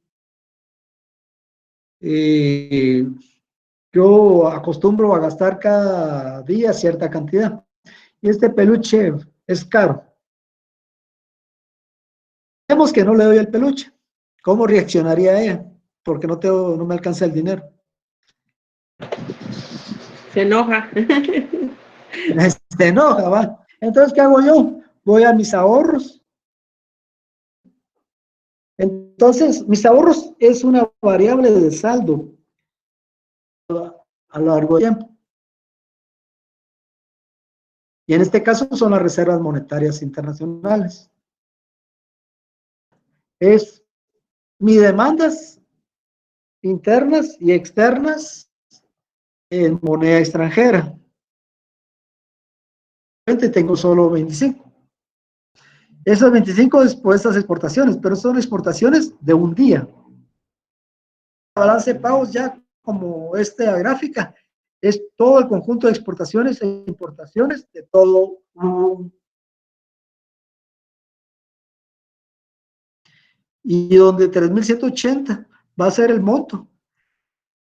Yo acostumbro a gastar cada día cierta cantidad. Y este peluche es caro. Vemos que no le doy el peluche. ¿Cómo reaccionaría ella? Porque no me alcanza el dinero. Se enoja. Se enoja, ¿va? Entonces, ¿qué hago yo? Voy a mis ahorros. Entonces, mis ahorros es una variable de saldo a lo largo del tiempo. Y en este caso son las reservas monetarias internacionales. Es mis demandas internas y externas en moneda extranjera. Tengo solo 25. Esas 25 es por estas exportaciones, pero son exportaciones de un día. Balance de pagos ya como esta gráfica, es todo el conjunto de exportaciones e importaciones de todo. Y donde 3.180 va a ser el monto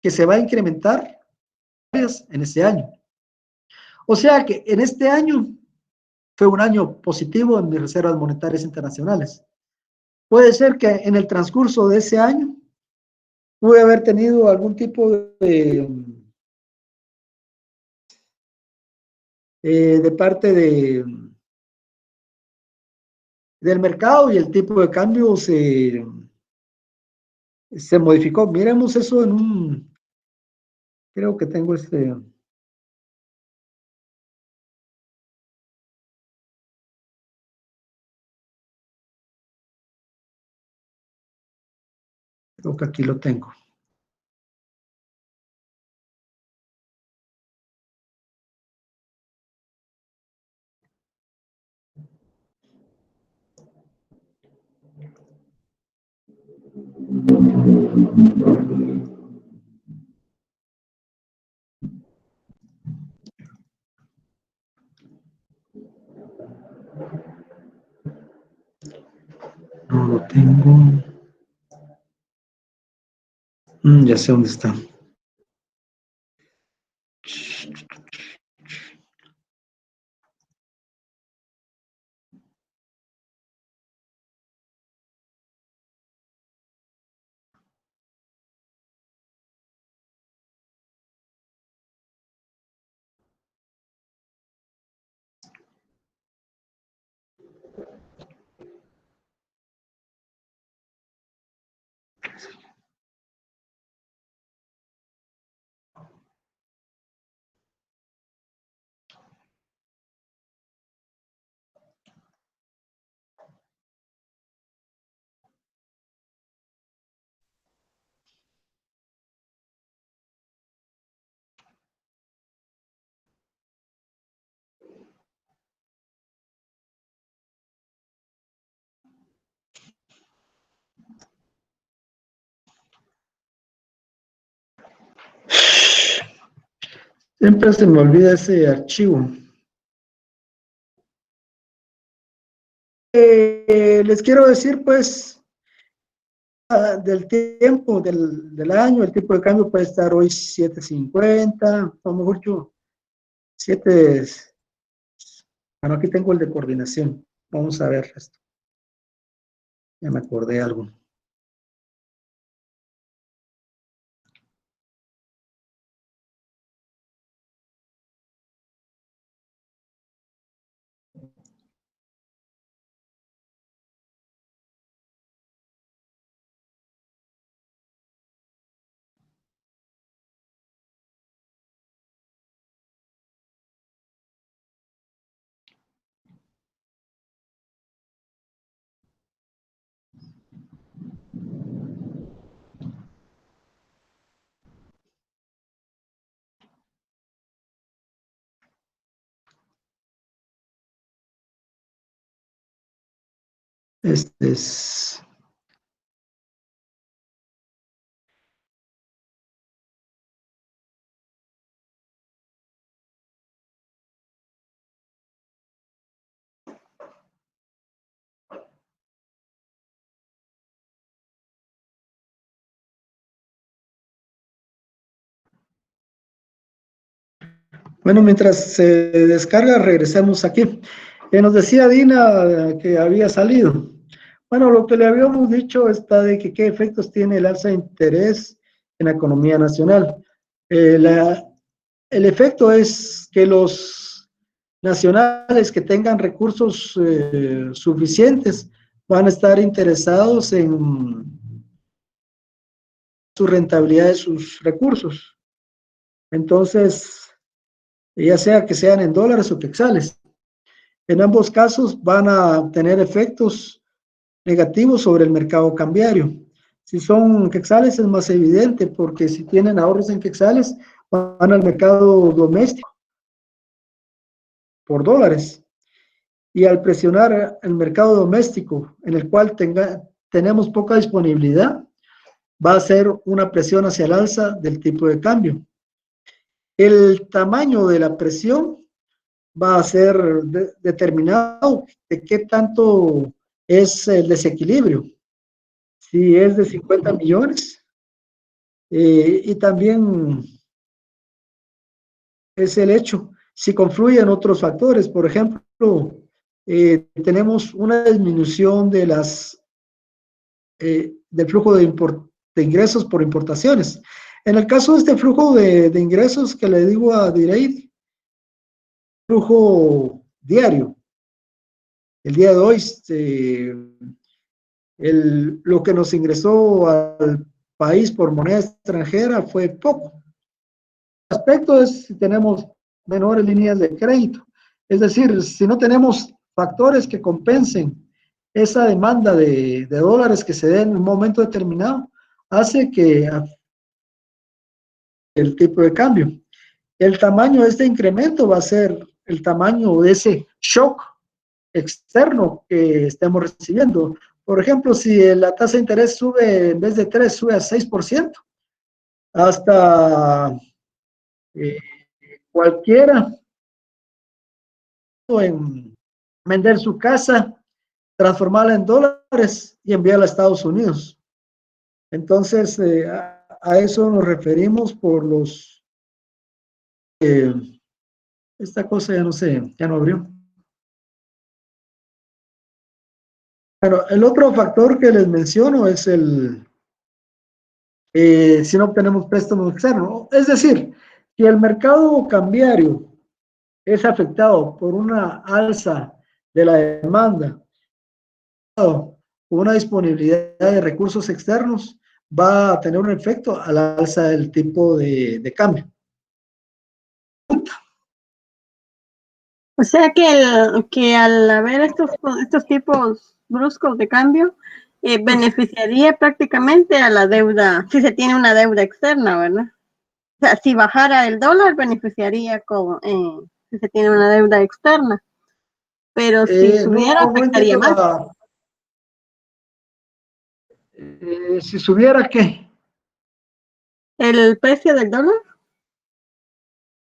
que se va a incrementar en este año. O sea que en este año fue un año positivo en mis reservas monetarias internacionales. Puede ser que en el transcurso de ese año pude haber tenido algún tipo de parte del mercado y el tipo de cambio se modificó. Miremos eso en creo que tengo creo que aquí lo tengo. No lo tengo. Ya sé dónde está. Siempre se me olvida ese archivo. Les quiero decir, pues, del tiempo del año, el tipo de cambio puede estar hoy 7.50, como mucho 7. Bueno, aquí tengo el de coordinación. Vamos a ver esto. Ya me acordé algo. Este es... Bueno, mientras se descarga, regresemos aquí. Nos decía Dina que había salido. Bueno, lo que le habíamos dicho está de que qué efectos tiene el alza de interés en la economía nacional. El efecto es que los nacionales que tengan recursos suficientes van a estar interesados en su rentabilidad de sus recursos. Entonces, ya sea que sean en dólares o quetzales. En ambos casos van a tener efectos negativos sobre el mercado cambiario. Si son quetzales es más evidente porque si tienen ahorros en quetzales van al mercado doméstico por dólares. Y al presionar el mercado doméstico en el cual tenemos poca disponibilidad, va a ser una presión hacia el alza del tipo de cambio. El tamaño de la presión va a ser determinado de qué tanto es el desequilibrio. Si es de 50 millones, y también es el hecho, si confluyen otros factores, por ejemplo, tenemos una disminución de del flujo de ingresos por importaciones. En el caso de este flujo de ingresos que le digo a Direid, flujo diario. El día de hoy, lo que nos ingresó al país por moneda extranjera fue poco. El aspecto es si tenemos menores líneas de crédito. Es decir, si no tenemos factores que compensen esa demanda de dólares que se dé en un momento determinado, hace que el tipo de cambio. El tamaño de este incremento va a ser el tamaño de ese shock externo que estemos recibiendo. Por ejemplo, si la tasa de interés sube, en vez de 3, sube a 6%, hasta cualquiera en vender su casa, transformarla en dólares y enviarla a Estados Unidos. Entonces, a eso nos referimos por los... esta cosa ya no sé, ya no abrió. Bueno, el otro factor que les menciono es si no obtenemos préstamos externos. Es decir, si el mercado cambiario es afectado por una alza de la demanda o una disponibilidad de recursos externos, va a tener un efecto al alza del tipo de cambio. O sea que al haber estos tipos bruscos de cambio, beneficiaría prácticamente a la deuda, si se tiene una deuda externa, ¿verdad? O sea, si bajara el dólar, beneficiaría si se tiene una deuda externa. Pero si subiera, no afectaría entiendo más. si subiera, ¿qué? ¿El precio del dólar?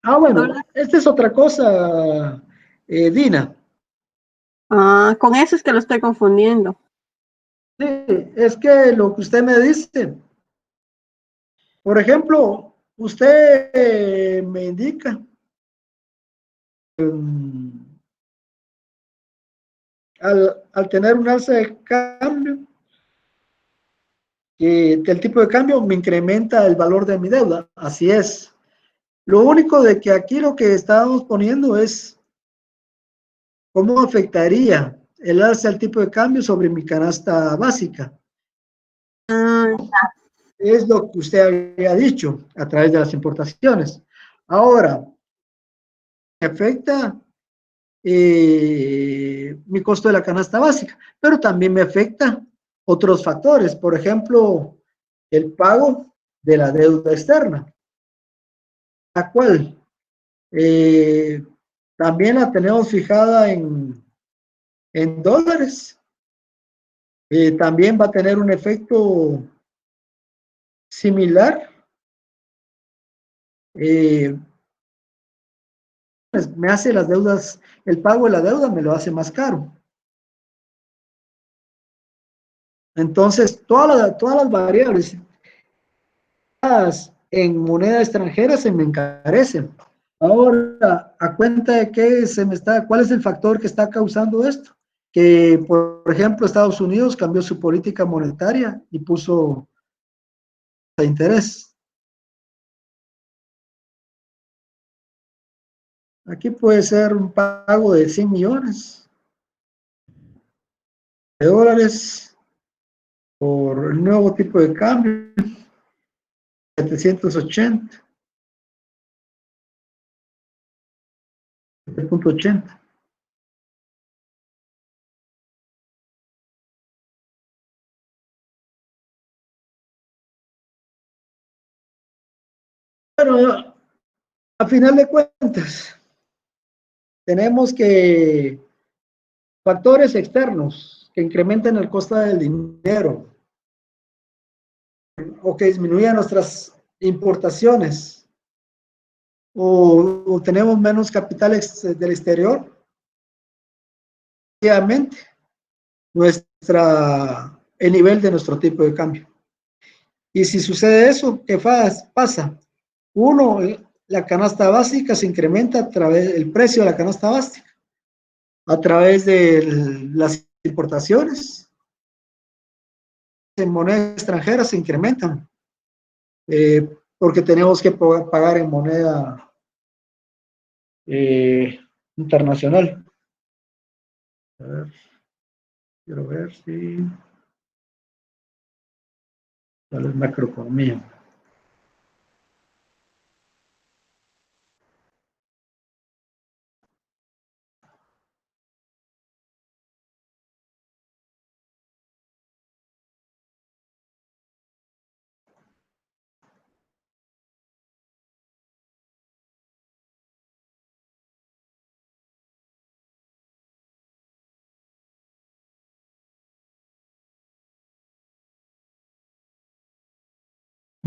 Ah, bueno, ¿Dólar? esta es otra cosa, Dina. Ah, con eso es que lo estoy confundiendo. Sí, es que lo que usted me dice, por ejemplo, usted me indica al tener un alza de cambio, el tipo de cambio me incrementa el valor de mi deuda. Así es. Lo único de que aquí lo que estábamos poniendo es cómo afectaría el alza del tipo de cambio sobre mi canasta básica. Ah, Es lo que usted había dicho a través de las importaciones. Ahora, afecta mi costo de la canasta básica, pero también me afecta otros factores, por ejemplo, el pago de la deuda externa, la cual también la tenemos fijada en dólares. También va a tener un efecto similar. Me hace las deudas, el pago de la deuda me lo hace más caro. Entonces, todas las variables en moneda extranjera se me encarecen. Ahora, ¿a cuenta de qué cuál es el factor que está causando esto? Que, por ejemplo, Estados Unidos cambió su política monetaria y puso interés. Aquí puede ser un pago de 100 millones de dólares por el nuevo tipo de cambio, 780, 7.80. Pero a final de cuentas, tenemos que factores externos que incrementen el costo del dinero. o que disminuya nuestras importaciones o tenemos menos capital del exterior, obviamente el nivel de nuestro tipo de cambio. Y si sucede eso, ¿qué pasa? Uno, la canasta básica se incrementa a través del precio de la canasta básica, a través de las importaciones en moneda extranjera se incrementan, porque tenemos que pagar en moneda internacional. A ver, quiero ver si cuál es macroeconomía.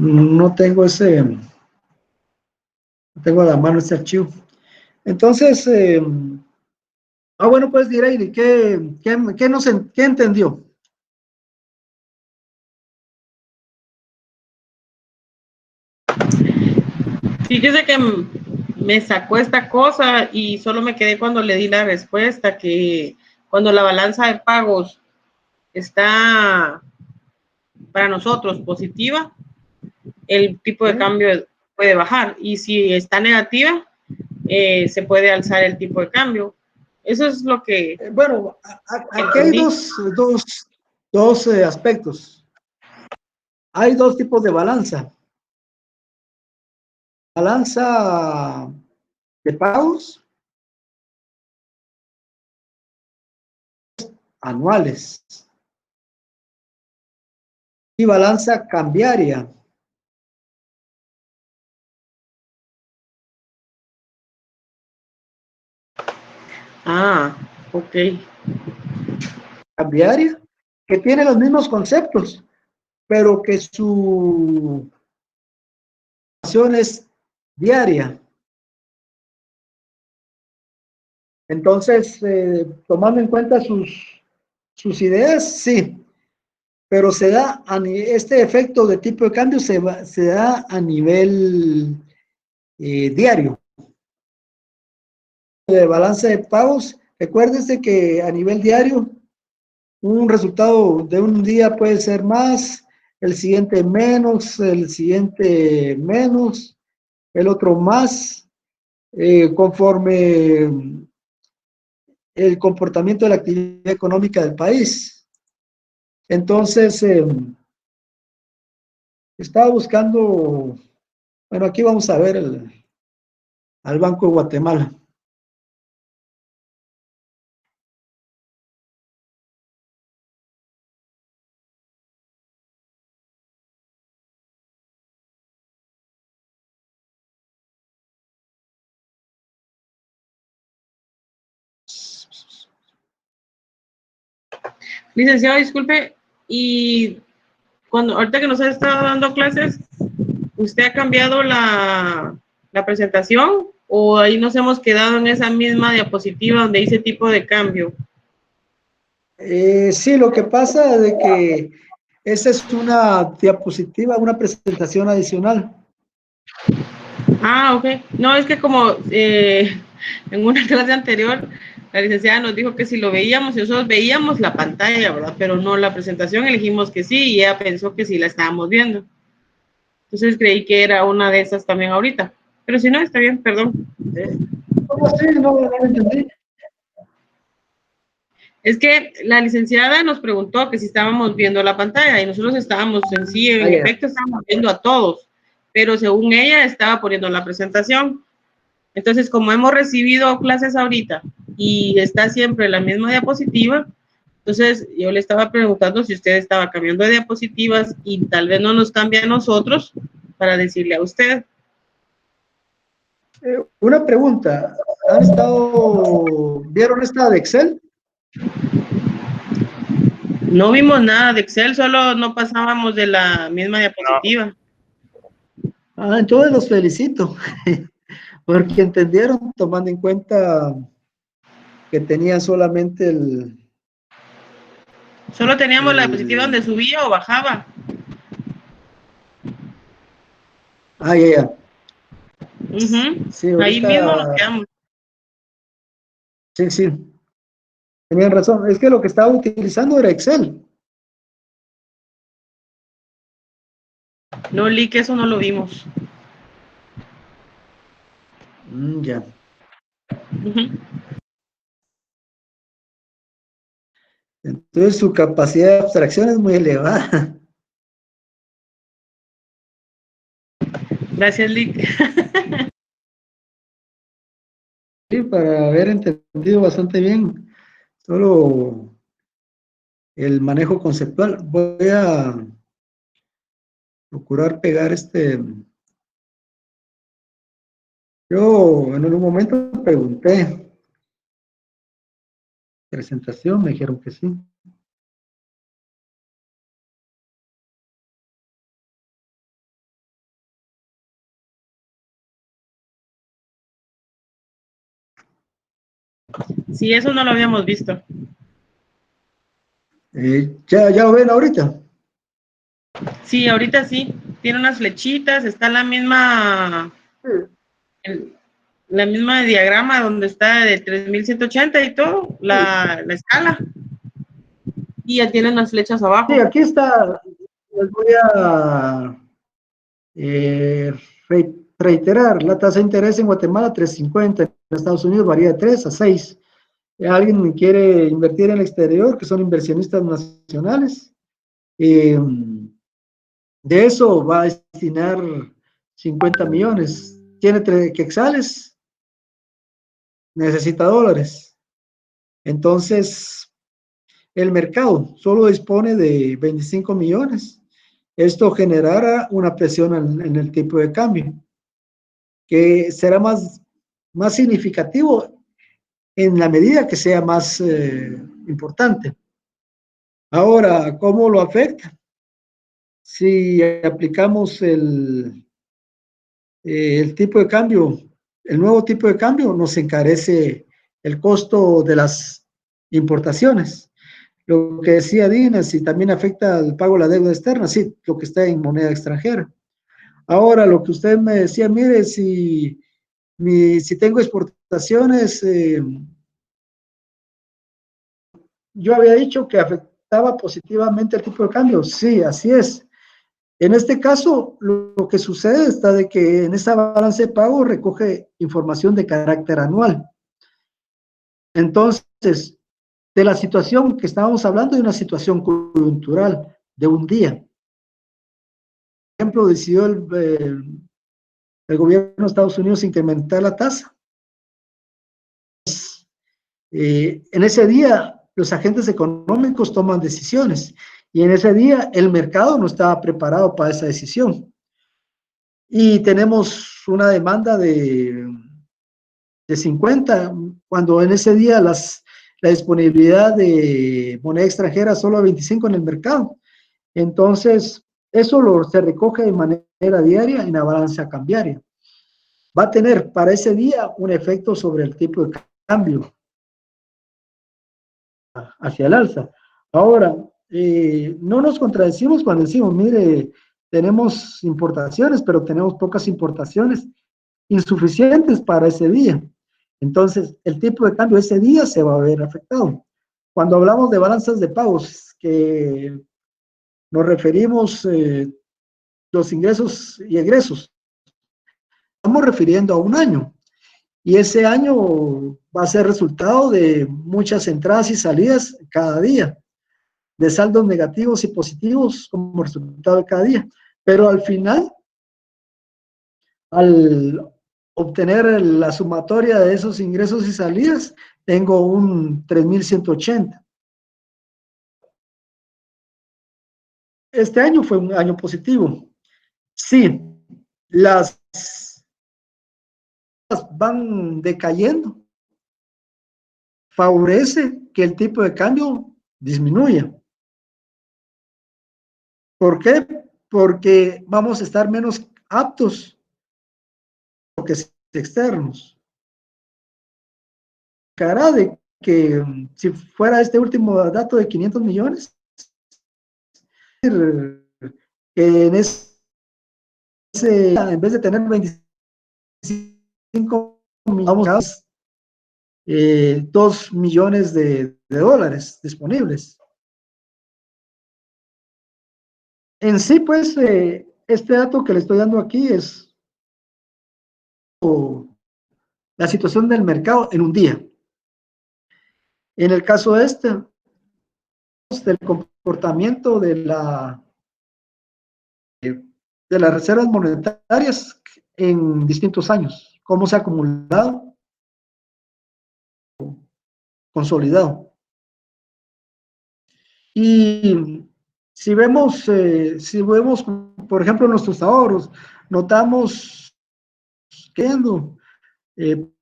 No tengo no tengo a la mano ese archivo. Entonces, bueno, pues diré, ¿qué entendió? Fíjese que me sacó esta cosa y solo me quedé cuando le di la respuesta, que cuando la balanza de pagos está para nosotros positiva, el tipo de cambio puede bajar, y si está negativa, se puede alzar el tipo de cambio. Eso es lo que... Bueno, aquí hay dos aspectos. Hay dos tipos de balanza. Balanza de pagos anuales y balanza cambiaria. Ah, ok. Cambiaria, que tiene los mismos conceptos, pero que su acción es diaria. Entonces, tomando en cuenta sus ideas, sí, pero se da este efecto de tipo de cambio se da a nivel diario. De balance de pagos, recuérdese que a nivel diario, un resultado de un día puede ser más, el siguiente menos, el siguiente menos, el otro más, conforme el comportamiento de la actividad económica del país. Entonces, estaba buscando, bueno, aquí vamos a ver al Banco de Guatemala. Licenciado, disculpe, y ahorita que nos ha estado dando clases, ¿usted ha cambiado la presentación o ahí nos hemos quedado en esa misma diapositiva donde dice tipo de cambio? Sí, lo que pasa es de que esa es una diapositiva, una presentación adicional. Ah, ok. No, es que como en una clase anterior, la licenciada nos dijo que si lo veíamos, y nosotros veíamos la pantalla, ¿verdad? Pero no la presentación, elegimos que sí, y ella pensó que sí la estábamos viendo. Entonces creí que era una de esas también ahorita. Pero si no, está bien, perdón. ¿Cómo así? No entendí. Es que la licenciada nos preguntó que si estábamos viendo la pantalla y nosotros estábamos en sí, en efecto, estábamos viendo a todos, pero según ella estaba poniendo la presentación. Entonces, como hemos recibido clases ahorita y está siempre la misma diapositiva, entonces yo le estaba preguntando si usted estaba cambiando de diapositivas y tal vez no nos cambia a nosotros para decirle a usted. Una pregunta, ¿vieron esta de Excel? No vimos nada de Excel, solo no pasábamos de la misma diapositiva. Ah, entonces los felicito, porque entendieron, tomando en cuenta que tenían solamente Solo teníamos la diapositiva donde subía o bajaba. Ah, ya, ya. Sí, Ahí mismo nos ahorita, quedamos. sí, sí, tenían razón. Es que lo que estaba utilizando era Excel. No, Lick, eso no lo vimos. Ya. Entonces su capacidad de abstracción es muy elevada. Gracias, Lick. Sí, para haber entendido bastante bien solo el manejo conceptual. Voy a procurar pegar Yo en un momento pregunté presentación, me dijeron que sí. Sí, eso no lo habíamos visto. ¿Ya lo ven ahorita? Sí, ahorita sí. Tiene unas flechitas, está la misma, la misma diagrama donde está de 3180 y todo, la escala. Y ya tiene unas flechas abajo. Sí, aquí está. Les voy a eh, reiterar. La tasa de interés en Guatemala 3.50, en Estados Unidos varía de 3 a 6. Alguien quiere invertir en el exterior, que son inversionistas nacionales. De eso va a destinar 50 millones. Tiene quetzales, necesita dólares. Entonces, el mercado solo dispone de 25 millones. Esto generará una presión en el tipo de cambio, que será más significativo en la medida que sea más importante. Ahora, ¿cómo lo afecta? Si aplicamos el tipo de cambio, el nuevo tipo de cambio, nos encarece el costo de las importaciones. Lo que decía Dina, si también afecta el pago de la deuda externa, sí, lo que está en moneda extranjera. Ahora, lo que usted me decía, mire, si tengo exportaciones, yo había dicho que afectaba positivamente el tipo de cambio. Sí, así es. En este caso, lo que sucede está de que en esa balance de pago recoge información de carácter anual. Entonces, de la situación que estábamos hablando, de una situación coyuntural de un día. Por ejemplo, decidió el gobierno de Estados Unidos incrementar la tasa. En ese día, los agentes económicos toman decisiones y en ese día el mercado no estaba preparado para esa decisión. Y tenemos una demanda de 50, cuando en ese día la disponibilidad de moneda extranjera solo a 25 en el mercado. Entonces, eso se recoge de manera diaria en la balanza cambiaria. Va a tener para ese día un efecto sobre el tipo de cambio hacia el alza. Ahora, no nos contradecimos cuando decimos, mire, tenemos importaciones, pero tenemos pocas importaciones insuficientes para ese día. Entonces, el tipo de cambio ese día se va a ver afectado. Cuando hablamos de balanzas de pagos, que nos referimos los ingresos y egresos, estamos refiriendo a un año. Y ese año va a ser resultado de muchas entradas y salidas cada día, de saldos negativos y positivos como resultado de cada día. Pero al final, al obtener la sumatoria de esos ingresos y salidas, tengo un 3.180. Este año fue un año positivo. Sí, las van decayendo, favorece que el tipo de cambio disminuya. ¿Por qué? Porque vamos a estar menos aptos a que externos. Cara de que si fuera este último dato de 500 millones, que en en vez de tener 25 millones, 2 millones de dólares disponibles. En sí, pues, este dato que le estoy dando aquí es la situación del mercado en un día. En el caso del comportamiento de las reservas monetarias en distintos años, cómo se ha acumulado, consolidado. Y si vemos, por ejemplo, nuestros ahorros, notamos que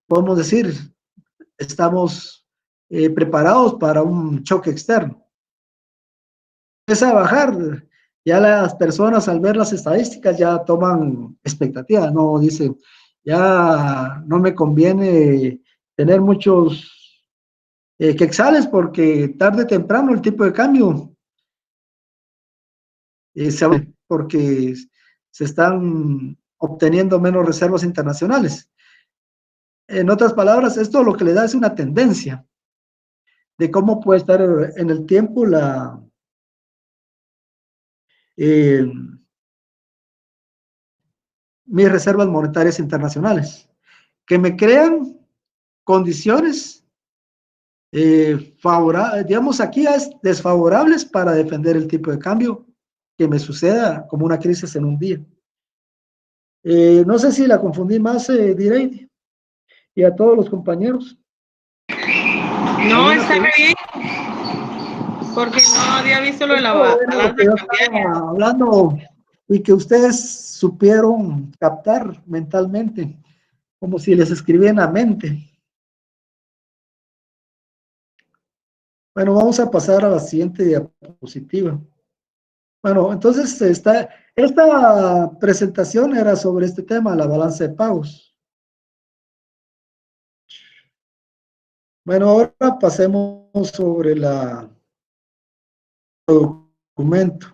podemos decir, estamos preparados para un choque externo. Empieza a bajar, ya las personas al ver las estadísticas ya toman expectativa, no dicen, ya no me conviene tener muchos quetzales porque tarde o temprano el tipo de cambio porque se están obteniendo menos reservas internacionales. En otras palabras, esto lo que le da es una tendencia de cómo puede estar en el tiempo mis reservas monetarias internacionales, que me crean condiciones digamos aquí es desfavorables para defender el tipo de cambio que me suceda como una crisis en un día. No sé si la confundí más, Direidi, y a todos los compañeros. No, está bien, porque no había visto lo de la balanza cambiaria. Hablando y que ustedes supieron captar mentalmente, como si les escribí en la mente. Bueno, vamos a pasar a la siguiente diapositiva. Bueno, entonces esta presentación era sobre este tema, la balanza de pagos. Bueno, ahora pasemos sobre el documento.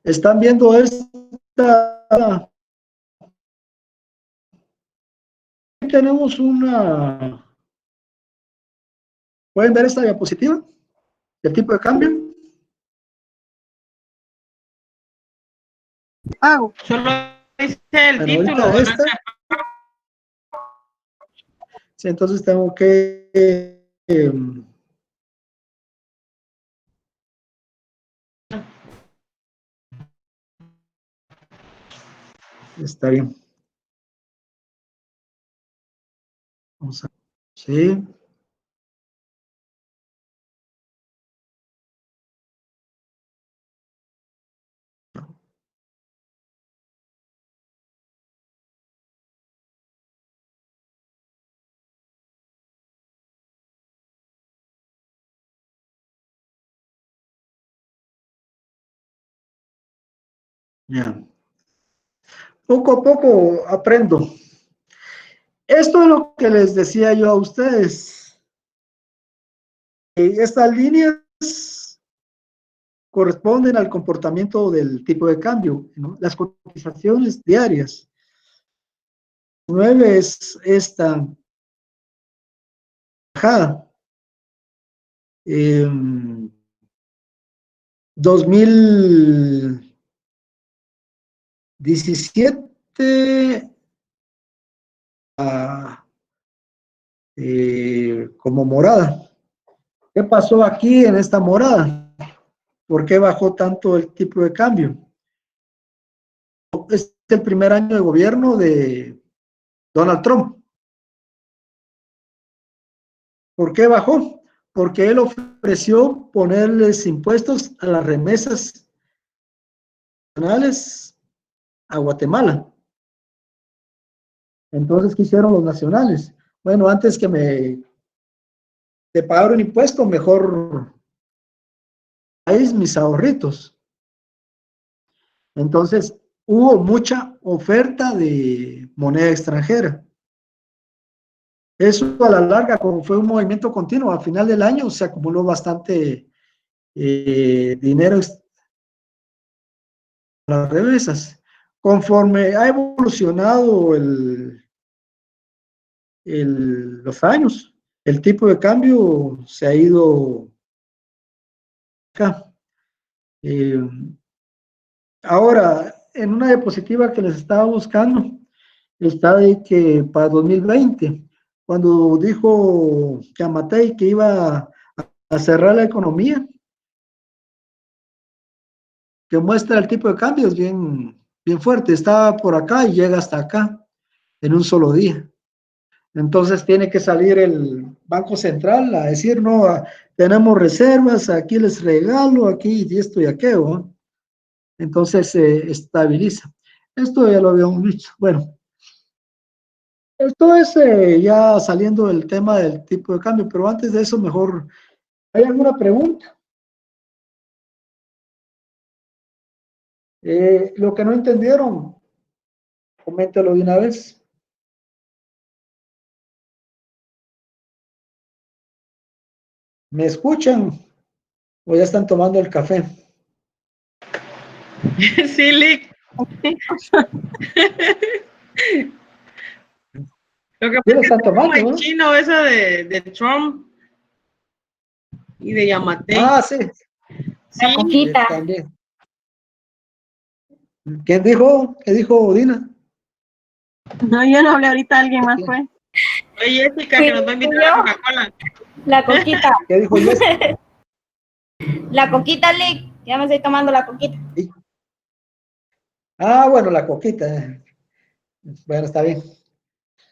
¿Están viendo esta? Tenemos una... ¿Pueden ver esta diapositiva? ¿El tipo de cambio? Solo dice el título. Sí, entonces tengo que... está bien. Vamos a... Sí. Ya. Poco a poco aprendo. Esto es lo que les decía yo a ustedes. Estas líneas corresponden al comportamiento del tipo de cambio, ¿no? Las cotizaciones diarias. 9 es esta bajada. 2017 como morada. ¿Qué pasó aquí en esta morada? ¿Por qué bajó tanto el tipo de cambio? Es el primer año de gobierno de Donald Trump. ¿Por qué bajó? Porque él ofreció ponerles impuestos a las remesas nacionales a Guatemala. Entonces, ¿qué hicieron los nacionales? bueno, antes que de pagar un impuesto, mejor país mis ahorritos. Entonces, hubo mucha oferta de moneda extranjera. Eso a la larga, como fue un movimiento continuo, a final del año se acumuló bastante dinero en las remesas. Conforme ha evolucionado los años, el tipo de cambio se ha ido acá. Ahora, en una diapositiva que les estaba buscando, está de que para 2020, cuando dijo Yamatei que iba a cerrar la economía, que muestra el tipo de cambio, es bien fuerte. Estaba por acá y llega hasta acá en un solo día. Entonces tiene que salir el Banco Central a decir, no, tenemos reservas, aquí les regalo, aquí y esto y aquello, ¿no? Entonces se estabiliza. Esto ya lo habíamos visto. Bueno, esto es ya saliendo del tema del tipo de cambio, pero antes de eso, mejor, ¿hay alguna pregunta? Lo que no entendieron, coméntalo de una vez. ¿Me escuchan o ya están tomando el café? Sí, Lick. Lo que ¿Qué pasa lo es están que es como tomando, el no? chino eso de Trump y de Yamatei. Ah, sí, Sí, Coquita. también. ¿Quién dijo? ¿Qué dijo Dina? No, yo no hablé ahorita, alguien más fue. oye, Jessica, que nos va a invitar a Coca-Cola. La coquita. ¿Qué dijo Jess? La coquita, Lick. Ya me estoy tomando la coquita. Ah, bueno, la coquita. Bueno, está bien.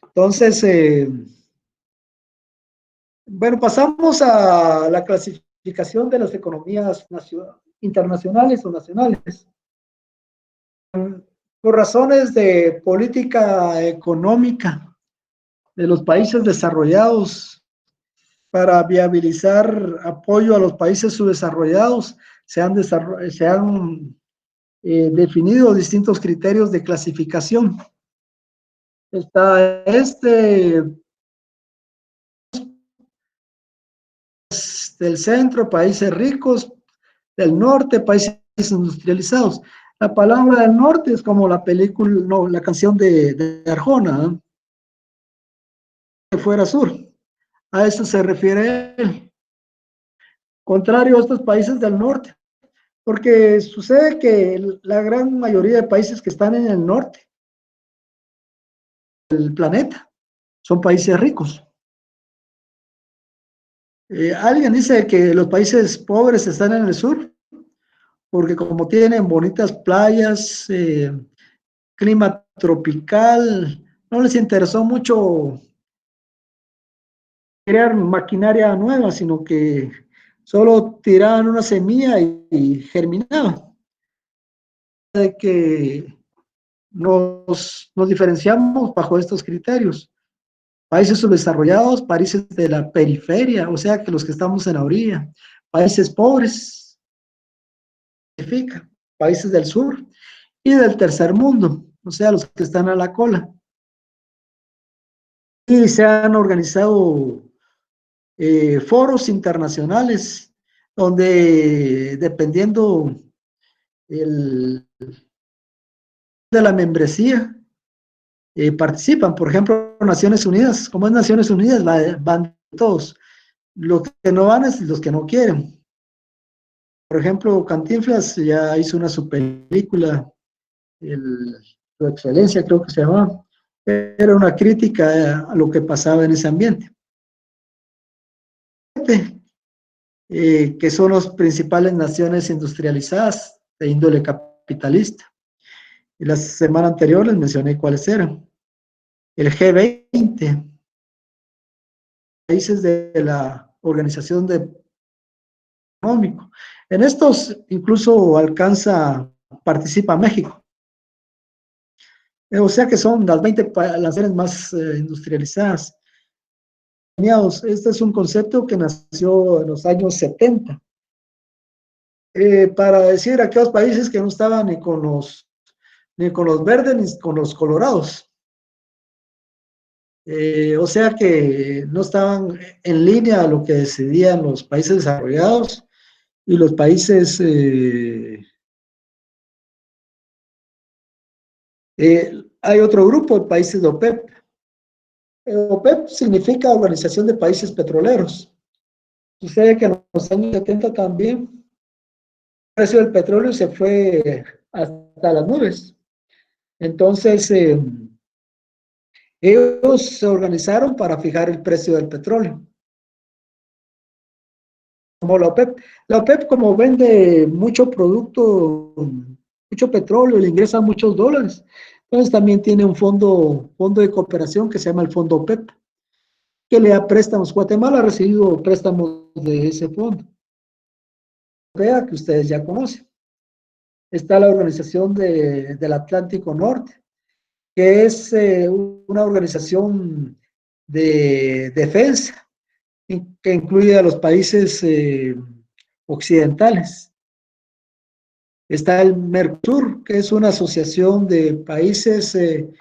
Entonces, bueno, pasamos a la clasificación de las economías internacionales o nacionales. Por razones de política económica de los países desarrollados, para viabilizar apoyo a los países subdesarrollados, se han definido distintos criterios de clasificación. Está del centro, países ricos, del norte, países industrializados. La palabra del norte es como la película, no, la canción de Arjona, ¿no? Que fuera sur. A eso se refiere él. Contrario a estos países del norte, porque sucede que la gran mayoría de países que están en el norte del planeta son países ricos. Alguien dice que los países pobres están en el sur, porque como tienen bonitas playas, clima tropical, no les interesó mucho crear maquinaria nueva, sino que solo tiraban una semilla y germinaba. De que nos diferenciamos bajo estos criterios. Países subdesarrollados, países de la periferia, o sea que los que estamos en la orilla, países pobres, países del sur y del tercer mundo, o sea, los que están a la cola. Y se han organizado foros internacionales donde, dependiendo de la membresía, participan. Por ejemplo, Naciones Unidas, como es Naciones Unidas, van todos. Los que no van es los que no quieren. Por ejemplo, Cantinflas ya hizo una su película, Su Excelencia creo que se llamaba, era una crítica a lo que pasaba en ese ambiente. Que son las principales naciones industrializadas de índole capitalista. Y la semana anterior les mencioné cuáles eran. El G20, países de la Organización Económico. En estos incluso participa México. O sea que son las 20 naciones más industrializadas. Este es un concepto que nació en los años 70. Para decir a aquellos países que no estaban ni con los verdes ni con los colorados. O sea que no estaban en línea a lo que decidían los países desarrollados y los países hay otro grupo de países de OPEP. OPEP significa Organización de Países Petroleros. Sucede que en los años 70 también el precio del petróleo se fue hasta las nubes. Entonces, ellos se organizaron para fijar el precio del petróleo. Como la OPEP. La OPEP, como vende mucho producto, mucho petróleo, le ingresan muchos dólares. Entonces también tiene un fondo de cooperación que se llama el Fondo OPEP, que le da préstamos. Guatemala ha recibido préstamos de ese fondo. Que ustedes ya conocen. Está la Organización del Atlántico Norte, que es una organización de defensa que incluye a los países occidentales. Está el Mercosur, que es una asociación de países que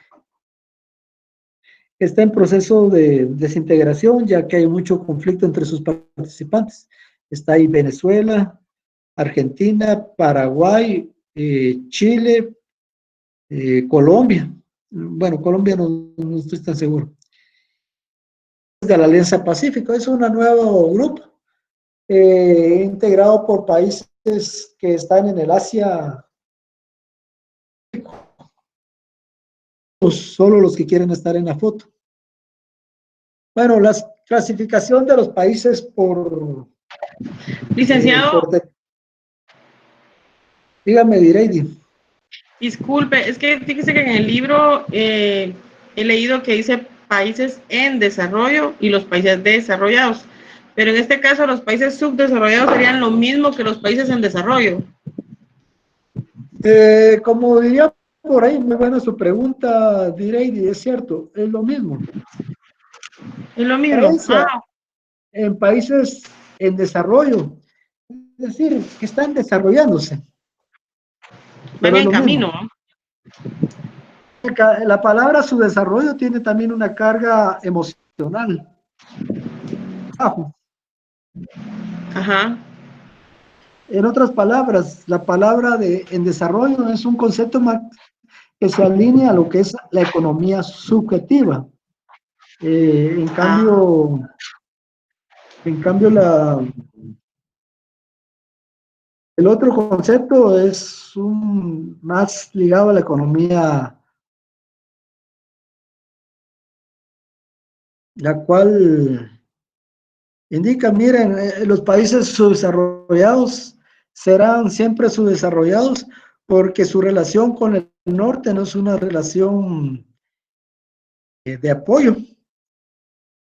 está en proceso de desintegración, ya que hay mucho conflicto entre sus participantes. Está ahí Venezuela, Argentina, Paraguay, Chile, Colombia. Bueno, Colombia no estoy tan seguro. De la Alianza Pacífico, es un nuevo grupo integrado por países que están en el Asia. Solo los que quieren estar en la foto. Bueno, la clasificación de los países por... Licenciado, dígame, Direidi. disculpe, es que fíjese que en el libro he leído que dice países en desarrollo y los países desarrollados, pero en este caso los países subdesarrollados serían lo mismo que los países en desarrollo. Como diría por ahí, muy buena su pregunta, Direidi, es cierto, es lo mismo. Es lo mismo. En países en desarrollo, es decir, que están desarrollándose. Van en camino. La palabra subdesarrollo tiene también una carga emocional. Ajá. En otras palabras, la palabra en desarrollo es un concepto más que se alinea a lo que es la economía subjetiva. En cambio, el otro concepto es más ligado a la economía, la cual indica, miren, los países subdesarrollados serán siempre subdesarrollados porque su relación con el norte no es una relación de apoyo,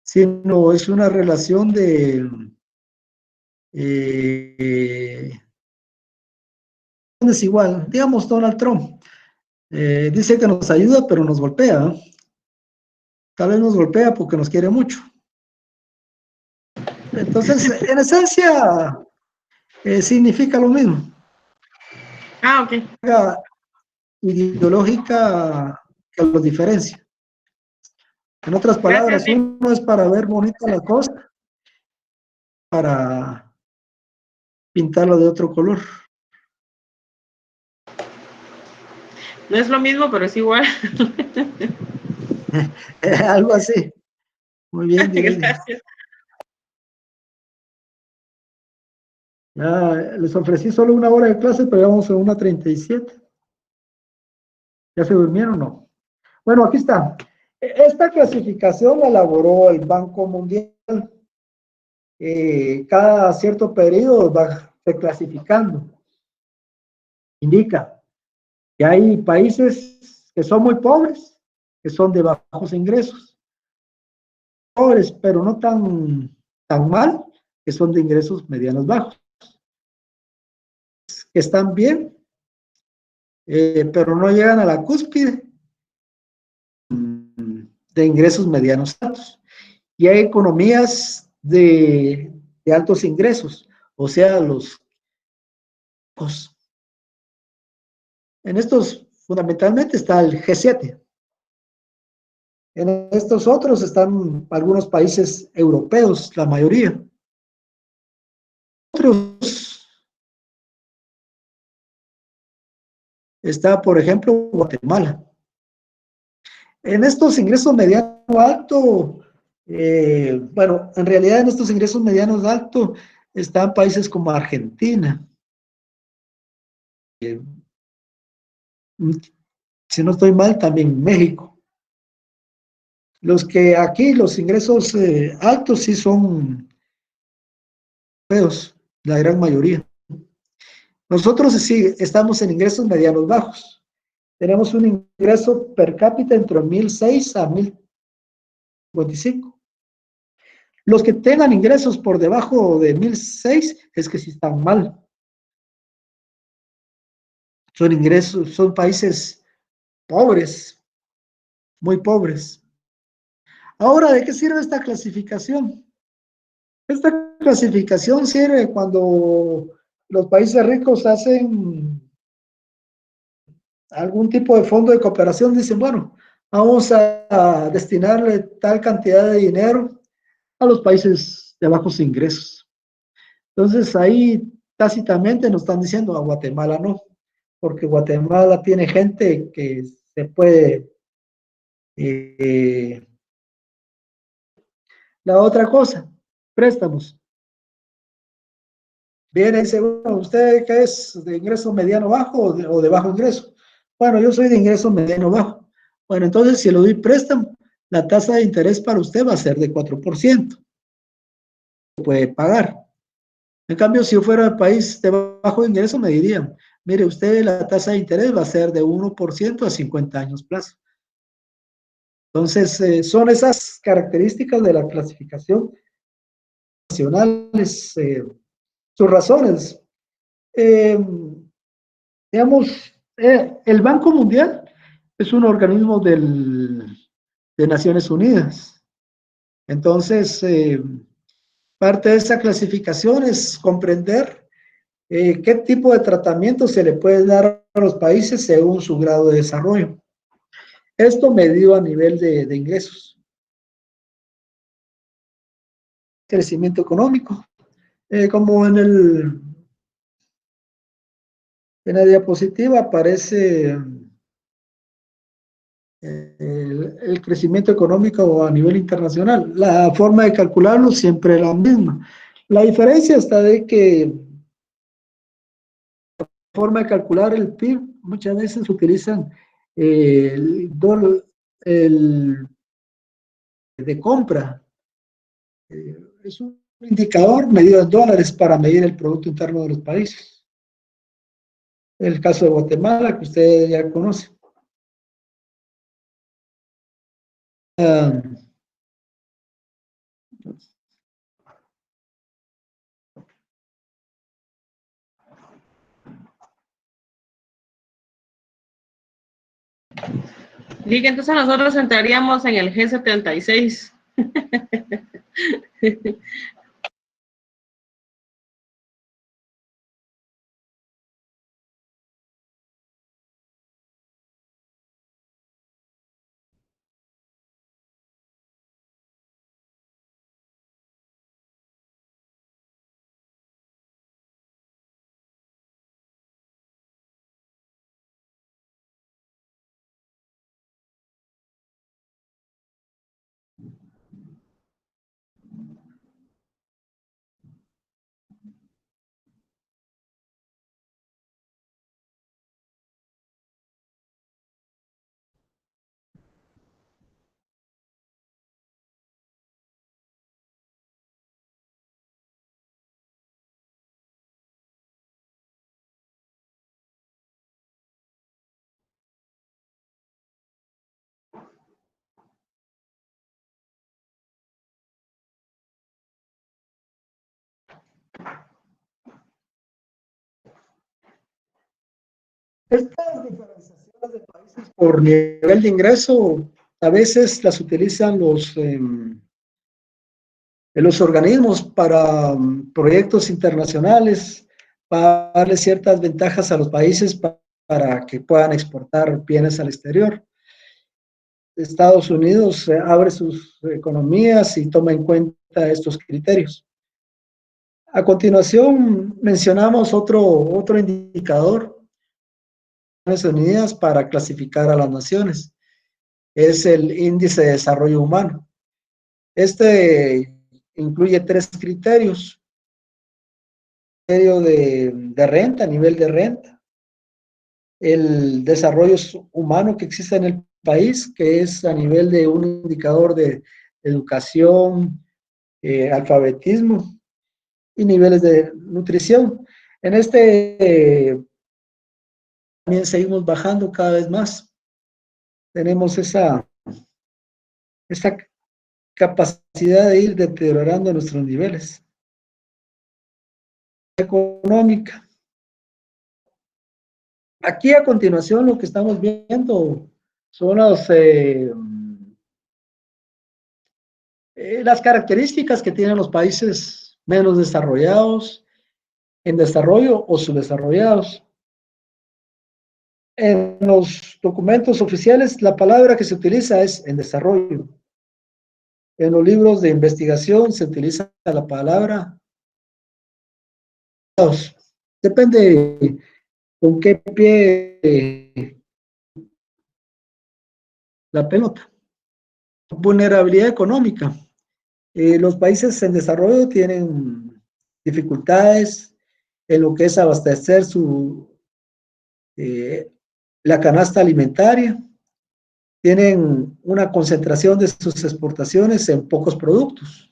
sino es una relación de desigual. Digamos, Donald Trump dice que nos ayuda, pero nos golpea, ¿no? Tal vez nos golpea porque nos quiere mucho. Entonces, en esencia, significa lo mismo. Ok. Ideológica que los diferencia. En otras palabras, uno es para ver bonita la cosa, para pintarlo de otro color. No es lo mismo, pero es igual. Algo así. Muy bien, gracias. Ya les ofrecí solo 1 hora de clase, pero ya vamos a 1:37. ¿Ya se durmieron o no? Bueno, aquí está. Esta clasificación la elaboró el Banco Mundial. Cada cierto periodo va reclasificando. Indica que hay países que son muy pobres, que son de bajos ingresos. Pobres, pero no tan mal, que son de ingresos medianos bajos. Que están bien, pero no llegan a la cúspide de ingresos medianos altos. y hay economías de altos ingresos, o sea, en estos fundamentalmente está el G7. En estos otros están algunos países europeos, la mayoría. Otros está, por ejemplo, Guatemala. En estos ingresos mediano alto, bueno, en realidad en estos ingresos medianos alto están países como Argentina. Si no estoy mal, también México. Los que aquí, los ingresos altos sí son feos, la gran mayoría. Nosotros sí estamos en ingresos medianos bajos. Tenemos un ingreso per cápita entre 1,006 a 1,055. Los que tengan ingresos por debajo de 1,006 es que sí están mal. Son ingresos, son países pobres, muy pobres. Ahora, ¿de qué sirve esta clasificación? Esta clasificación sirve cuando los países ricos hacen algún tipo de fondo de cooperación, dicen, bueno, vamos a destinarle tal cantidad de dinero a los países de bajos ingresos. Entonces ahí tácitamente nos están diciendo a Guatemala no, porque Guatemala tiene gente que se puede... la otra cosa, préstamos. Viene y dice, bueno, ¿usted qué es? ¿De ingreso mediano bajo o de bajo ingreso? Bueno, yo soy de ingreso mediano bajo. Bueno, entonces si le doy préstamo, la tasa de interés para usted va a ser de 4%. Puede pagar. En cambio, si yo fuera del país de bajo ingreso, me dirían, mire, usted la tasa de interés va a ser de 1% a 50 años plazo. Entonces, son esas características de la clasificación nacionales, sus razones. Digamos, el Banco Mundial es un organismo de Naciones Unidas. Entonces, parte de esa clasificación es comprender qué tipo de tratamiento se le puede dar a los países según su grado de desarrollo. Esto medido a nivel de ingresos. Crecimiento económico. Como en la diapositiva aparece el crecimiento económico a nivel internacional. La forma de calcularlo siempre es la misma. La diferencia está de que la forma de calcular el PIB muchas veces utilizan el dólar de compra. Es un indicador medido en dólares para medir el Producto Interno de los países. El caso de Guatemala, que ustedes ya conocen. Lick, entonces nosotros entraríamos en el G76. Estas diferenciaciones de países por nivel de ingreso a veces las utilizan los organismos para proyectos internacionales, para darle ciertas ventajas a los países para que puedan exportar bienes al exterior. Estados Unidos abre sus economías y toma en cuenta estos criterios. A continuación, mencionamos otro indicador de Naciones Unidas para clasificar a las naciones. Es el Índice de Desarrollo Humano. Este incluye 3 criterios. Criterio de renta, nivel de renta. El desarrollo humano que existe en el país, que es a nivel de un indicador de educación, alfabetismo y niveles de nutrición. En también seguimos bajando cada vez más. Tenemos esa capacidad de ir deteriorando nuestros niveles. Económica. Aquí a continuación lo que estamos viendo son las características que tienen los países menos desarrollados, en desarrollo o subdesarrollados. En los documentos oficiales la palabra que se utiliza es en desarrollo. En los libros de investigación se utiliza la palabra. Depende con qué pie la pelota. Vulnerabilidad económica. Los países en desarrollo tienen dificultades en lo que es abastecer la canasta alimentaria. Tienen una concentración de sus exportaciones en pocos productos.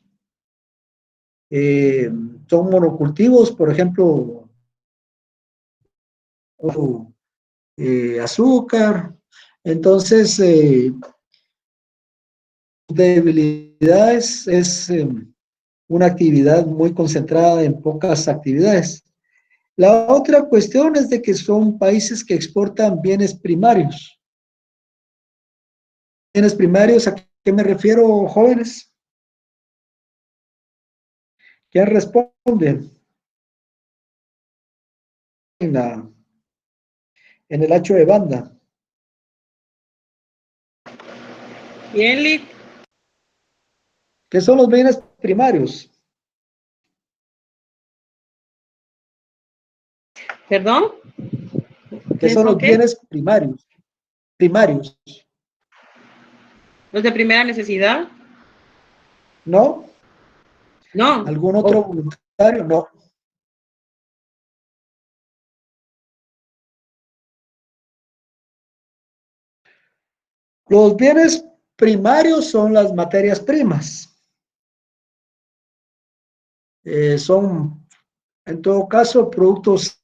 Son monocultivos, por ejemplo, azúcar. Entonces, debilidades es una actividad muy concentrada en pocas actividades. La otra cuestión es de que son países que exportan bienes primarios. Bienes primarios, ¿a qué me refiero, jóvenes? ¿Quién responde? En el ancho de banda. Bien, Lick. ¿Qué son los bienes primarios? ¿Perdón? ¿Qué son los qué? bienes primarios? Primarios. ¿Los de primera necesidad? ¿No? No. ¿Algún otro voluntario? No. Los bienes primarios son las materias primas. Son, en todo caso, productos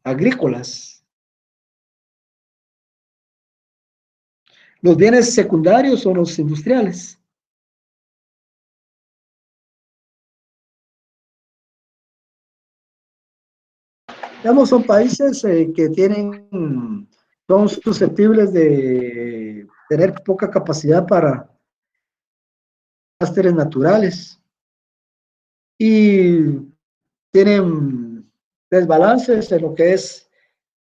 agrícolas. Los bienes secundarios son los industriales. Digamos, son países que son susceptibles de tener poca capacidad para desastres naturales y tienen desbalances en lo que es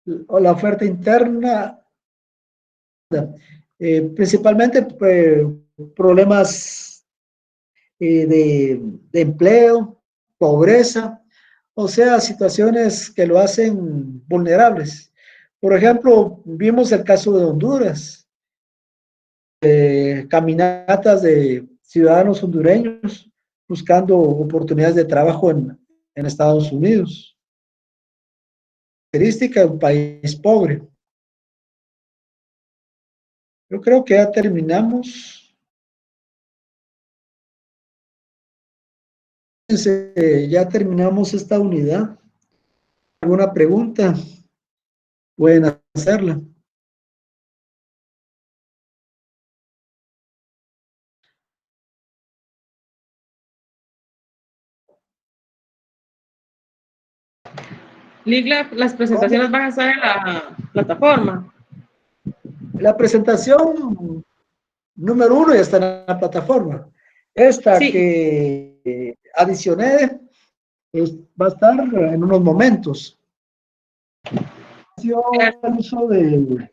la oferta interna, principalmente problemas de empleo, pobreza, o sea, situaciones que lo hacen vulnerables. Por ejemplo, vimos el caso de Honduras, caminatas de ciudadanos hondureños buscando oportunidades de trabajo en Estados Unidos. Característica de un país pobre. Yo creo que ya terminamos. Ya terminamos esta unidad. ¿Alguna pregunta? Pueden hacerla. Lick, las presentaciones van a estar en la plataforma. La presentación número 1 ya está en la plataforma. Esta Sí. que adicioné va a estar en unos momentos. El uso de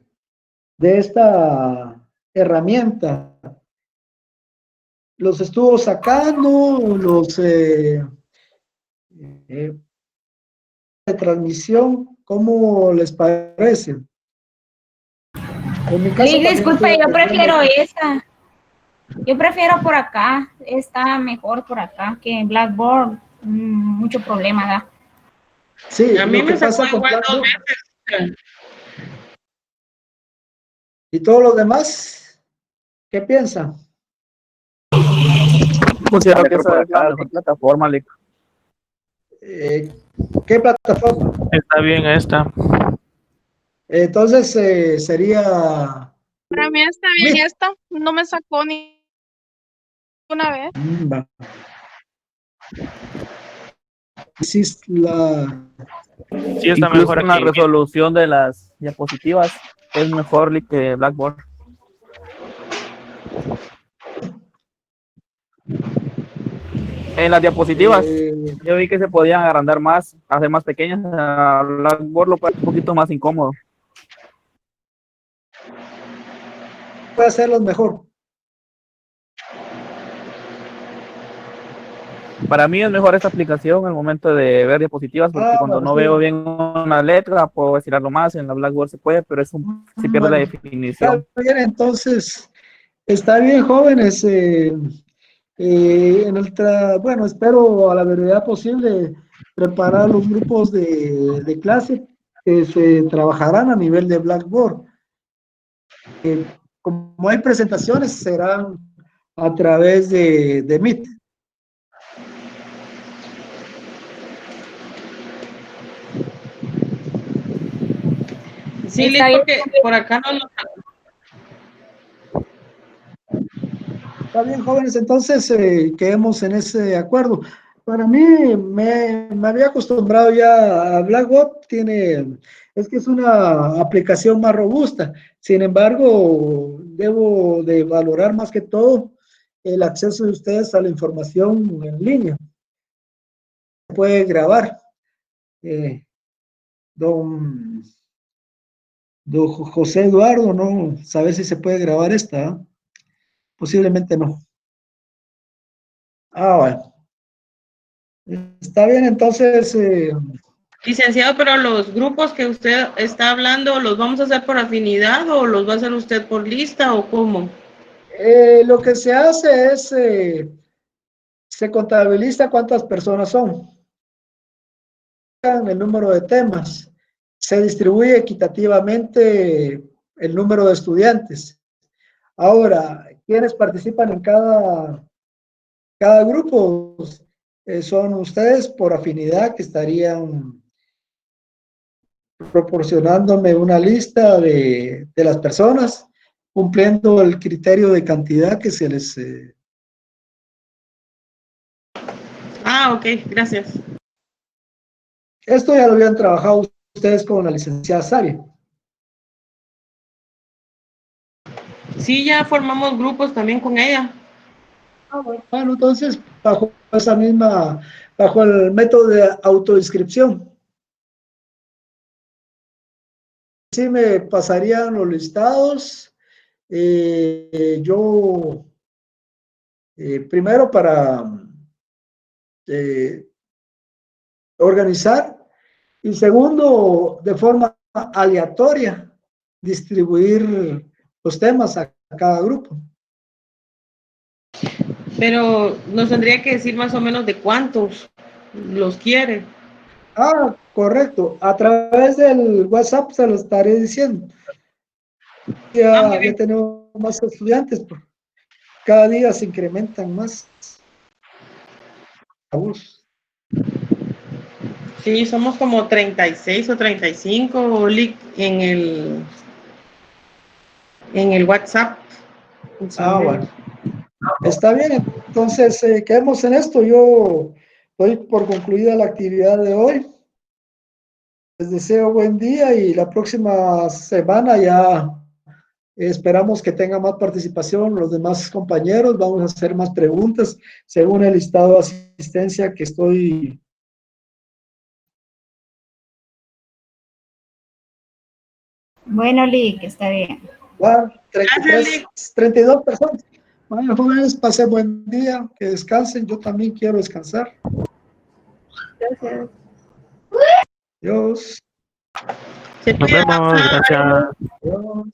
esta herramienta. Los estuvo sacando, los de transmisión, ¿cómo les parece? En mi caso, Lick, disculpe, yo prefiero mucho. esa. Yo prefiero por acá. Está mejor por acá que en Blackboard. Mucho problema da. Sí, A mí lo que me sacó pasa con igual 2 Blackboard veces. y todos los demás, ¿qué piensan? Considero que esa es la mejor plataforma, Lick. ¿Qué plataforma? Está bien esta. Entonces sería Para mí está bien Meet. esto, no me sacó ni una vez. Va. Sí, Sí, está Incluso mejor en la aquí. resolución de las diapositivas es mejor, Lick, que Blackboard. En las diapositivas, yo vi que se podían agrandar más, hacer más pequeñas. A Blackboard lo puede un poquito más incómodo. puede hacerlos mejor. Para mí es mejor esta aplicación al momento de ver diapositivas, porque cuando bueno, no sí. veo bien una letra, puedo estirarlo más. En la Blackboard se puede, pero sí pierde la Bueno, definición. está bien, entonces, está bien, jóvenes. Bueno, espero a la brevedad posible preparar los grupos de clase que se trabajarán a nivel de Blackboard. Como hay presentaciones, serán a través de Meet. Sí, Lick, Está bien. porque por acá no lo Está bien, jóvenes, entonces quedemos en ese acuerdo. Para mí, me había acostumbrado ya a Blackboard, es que es una aplicación más robusta. Sin embargo, debo de valorar más que todo el acceso de ustedes a la información en línea. Se puede grabar. Don José Eduardo, ¿no? ¿Sabe si se puede grabar esta? ¿Eh? Posiblemente no. Bueno. Está bien, entonces, Licenciado, pero los grupos que usted está hablando, ¿los vamos a hacer por afinidad o los va a hacer usted por lista o cómo? lo que se hace es, se contabiliza cuántas personas son, el número de temas, se distribuye equitativamente el número de estudiantes. Ahora, ¿quiénes participan en cada grupo? Son ustedes por afinidad que estarían proporcionándome una lista de las personas, cumpliendo el criterio de cantidad que se les... Ok, gracias. Esto ya lo habían trabajado ustedes con la licenciada Sari. Sí, ya formamos grupos también con ella. Bueno, entonces, bajo el método de autoinscripción. Sí me pasarían los listados. Yo, primero para organizar y segundo, de forma aleatoria, distribuir los temas a cada grupo. Pero nos tendría que decir más o menos de cuántos los quiere. Correcto. A través del WhatsApp se lo estaré diciendo. Ya tenemos más estudiantes, cada día se incrementan más. Sí, somos como 36 o 35 en el WhatsApp. Bueno. Está bien, entonces quedemos en esto. Yo doy por concluida la actividad de hoy. Les deseo buen día y la próxima semana ya Esperamos que tenga más participación los demás compañeros. Vamos a hacer más preguntas según el listado de asistencia que estoy. Bueno, Lick, está bien. Bueno, 32 personas. Bueno, jóvenes, pasen buen día, que descansen. Yo también quiero descansar. Gracias. Adiós. Nos vemos, gracias. Adiós.